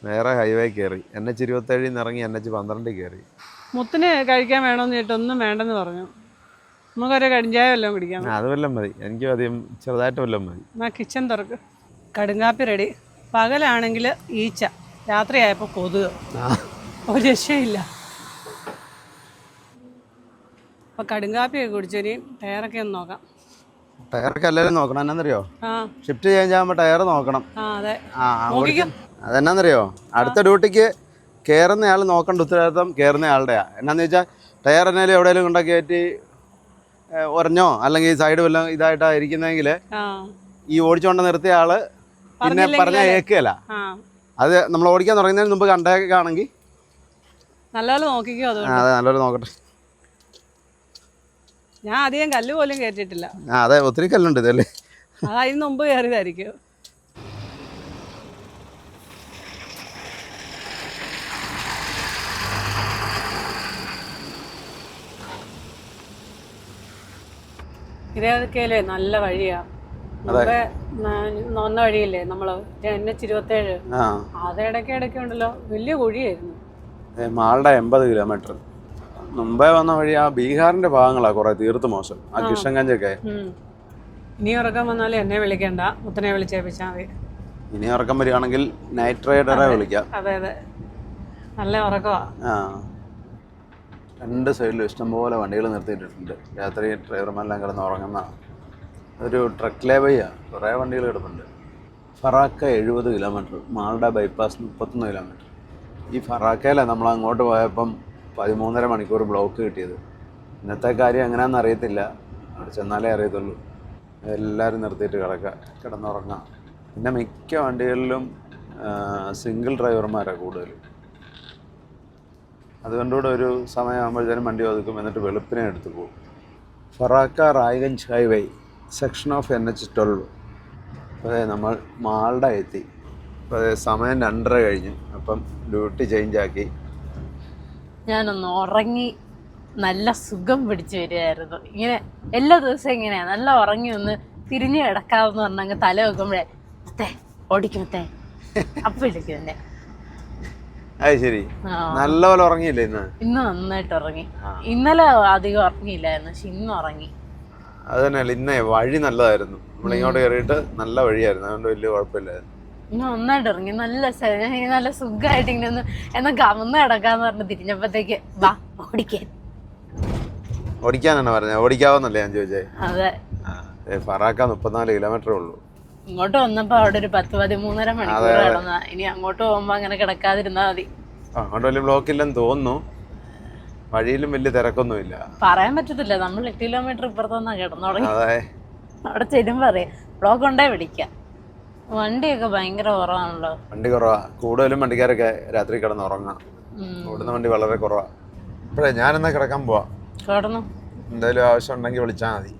വേറെ ഹൈവേ കയറി. NH-27 ഇറങ്ങി NH-12 കയറി. മുത്തിന് കഴിക്കാൻ വേണമെന്ന് ചോദിച്ചിട്ട് ഒന്നും വേണ്ടെന്ന് പറഞ്ഞു. നമുക്കൊരു കടിഞ്ചായ വല്ലതും കുടിക്കാം. അത് വല്ലതും മതി, എനിക്കും അധികം ചെറുതായിട്ട് വല്ലതും മതി. എന്നാ കിച്ചൺ തുറക്ക്. കടുങ്കാപ്പി റെഡി. പകലാണെങ്കിൽ ഈച്ച, രാത്രിയായപ്പോൾ കൊതുക്, ഒരു രക്ഷയില്ല. അപ്പോൾ കടുങ്കാപ്പിയൊക്കെ കുടിച്ചൊരു ടയറൊക്കെ ഒന്ന് നോക്കാം. ടയറൊക്കെ എല്ലാവരും നോക്കണം. എന്നാന്നറിയോ, ഷിഫ്റ്റ് ചെയ്യാൻ ചെയ്യുമ്പോൾ ടയർ നോക്കണം. അതെന്നാന്നറിയോ, അടുത്ത ഡ്യൂട്ടിക്ക് കയറുന്നയാൾ നോക്കേണ്ട ഉത്തരവാദിത്തം കയറുന്നയാളുടെയാണ്. എന്നാന്ന് വെച്ചാൽ ടയർ എന്നാലും എവിടെയെങ്കിലും കൊണ്ടൊക്കെ കയറ്റി ഉറഞ്ഞോ അല്ലെങ്കിൽ സൈഡ് വല്ലതും ഇതായിട്ടാണ് ഇരിക്കുന്നതെങ്കിൽ ഈ ഓടിച്ചുകൊണ്ട് നിർത്തിയ ആള് പിന്നെ പറഞ്ഞാൽ കേൾക്കുകയല്ല. അത് നമ്മൾ ഓടിക്കാൻ തുടങ്ങുന്നതിന് മുമ്പ് കണ്ടേക്കാണെങ്കിൽ നല്ലപോലെ നോക്കിക്കോ. അതെ, നല്ലപോലെ നോക്കട്ടെ. ഞാൻ അധികം കല്ല് പോലും കയറ്റിട്ടില്ല. അതെ, ഒത്തിരി കല്ലുണ്ട് ഇതല്ലേ. അതിന് മുമ്പ് കയറിയതായിരിക്കും. ഇതേക്കല്ലേ നല്ല വഴിയാ. ഒന്ന വഴിയില്ലേ നമ്മള് NH-27, അത് ഇടയ്ക്ക് ഉണ്ടല്ലോ വലിയ കുഴിയായിരുന്നു. മാളുടെ 80 കിലോമീറ്റർ മുമ്പേ വന്ന വഴി ആ ബീഹാറിന്റെ ഭാഗങ്ങളാ കുറെ തീർത്ത് മോശം. ആ കിഷൻഗഞ്ചൊക്കെ. ഇനി ഉറക്കം വന്നാലും എന്നെ വിളിക്കണ്ട, മുത്തനെ വിളിച്ചേപ്പിച്ചാൽ മതി. ഇനി ഉറക്കം വരികയാണെങ്കിൽ നൈറ്റ് റൈഡറെ വിളിക്കാം. അതെ അതെ, നല്ല ഉറക്കമാ. രണ്ട് സൈഡിലും ഇഷ്ടംപോലെ വണ്ടികൾ നിർത്തിയിട്ടുണ്ട്. രാത്രി ഡ്രൈവർമാരെല്ലാം കിടന്ന് ഉറങ്ങുന്ന ഒരു ട്രക്ക് ലേബയ്യാണ്. കുറേ വണ്ടികൾ കിടപ്പുണ്ട്. Farakka 70 kilometre, Malda bypass 31 kilometre. ഈ ഫറാക്കയിലാണ് നമ്മൾ അങ്ങോട്ട് പോയപ്പം 13.5 മണിക്കൂർ ബ്ലോക്ക് കിട്ടിയത്. ഇന്നത്തെ കാര്യം എങ്ങനെയാണെന്ന് അറിയത്തില്ല, അവിടെ ചെന്നാലേ അറിയത്തുള്ളൂ. എല്ലാവരും നിർത്തിയിട്ട് കിടന്നുറങ്ങാം. പിന്നെ മിക്ക വണ്ടികളിലും സിംഗിൾ ഡ്രൈവർമാരാണ് കൂടുതൽ. അതുകൊണ്ടുകൂടെ ഒരു സമയമാകുമ്പോഴത്തേനും വണ്ടി ഒതുക്കും, എന്നിട്ട് വെളുപ്പിനെ എടുത്ത് പോകും. Farakka Raiganj highway section of NH-12. അപ്പോൾ നമ്മൾ മാൾഡ എത്തി. അപ്പോൾ സമയം 2:30 കഴിഞ്ഞു. അപ്പം ഡ്യൂട്ടി ചേഞ്ചാക്കി ഞാനൊന്ന് ഉറങ്ങി നല്ല സുഖം പിടിച്ചു വരികയായിരുന്നു. ഇങ്ങനെ എല്ലാ ദിവസവും ഇങ്ങനെയാണ്, നല്ല ഉറങ്ങി ഒന്ന് തിരിഞ്ഞു കിടക്കാമെന്ന് പറഞ്ഞാൽ തല വെക്കുമ്പോഴേ മത്തേ ഓടിക്കുമത്തേ അപ്പം വിളിക്കും എന്നെ. അത് ശരി, നല്ലപോലെ ഉറങ്ങിയില്ലേ ഇന്ന്? ഇന്ന് നന്നായിട്ട് ഉറങ്ങി. ഇന്നലെ അധികം ഉറങ്ങിയില്ലായിരുന്നു, പക്ഷെ ഇന്ന് ഉറങ്ങി. അത് തന്നെയല്ല, ഇന്നേ വഴി നല്ലതായിരുന്നു. നമ്മളിങ്ങോട്ട് കയറിയിട്ട് നല്ല വഴിയായിരുന്നു, അതുകൊണ്ട് വലിയ കുഴപ്പമില്ലായിരുന്നു. ഇന്ന് നന്നായിട്ട് ഉറങ്ങി, നല്ല സുഖമായിട്ട് ഇങ്ങനെ ഒന്ന് എന്നാ കമന്ന് കിടക്കാന്ന് പറഞ്ഞ് തിരിഞ്ഞപ്പോഴത്തേക്ക് വാ ഓടിക്കാനാണ് പറഞ്ഞത്. ഓടിക്കാവെന്നല്ലേ ഞാൻ ചോദിച്ചേ? അതെ. ഫറാക്ക 34 കിലോമീറ്ററേ ഉള്ളൂ. ഇങ്ങോട്ട് വന്നപ്പോ അവിടെ ഒരു 10-13 മണിക്കൂർ കിടന്ന. ഇനി അങ്ങോട്ട് പോകുമ്പോ അങ്ങനെ കിടക്കാതിരുന്നാ മതി. അങ്ങോട്ട് വലിയ ബ്ലോക്ക് ഇല്ലെന്ന് തോന്നുന്നു. വഴിയിലും വലിയ തിരക്കൊന്നുമില്ല. പറയാൻ പറ്റത്തില്ല, നമ്മൾ 8 കിലോമീറ്റർ ഇപ്പുറത്തുനിന്നാ കിടന്നു തുടങ്ങി. അതെ, അവിടെ ചെല്ലുമ്പോ അറിയാം ബ്ലോക്ക് ഉണ്ടേ പിടിക്കാം. വണ്ടിയൊക്കെ ഭയങ്കര കുറവാണല്ലോ. വണ്ടി കുറവാ. കൂടുതലും വണ്ടിക്കാരൊക്കെ രാത്രി കിടന്ന് ഉറങ്ങാം. ഓടുന്ന വണ്ടി വളരെ കുറവാ. ഇപ്പോഴേ ഞാനെന്നാ കിടക്കാൻ പോവാ. കിടന്നു. എന്തായാലും ആവശ്യം ഉണ്ടെങ്കിൽ വിളിച്ചാൽ മതി.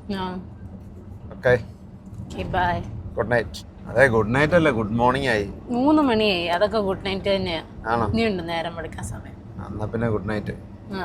Okay, bye. Good night. അതെ, ഗുഡ് നൈറ്റ് അല്ല, ഗുഡ് മോർണിംഗ് ആയി. 3 മണിയായി. അതൊക്കെ ഗുഡ് നൈറ്റ് തന്നെയാ. ആണോ? ഇനിയുണ്ട് നേരം എടുക്കാൻ സമയം. എന്നാ പിന്നെ ഗുഡ് നൈറ്റ്. ആ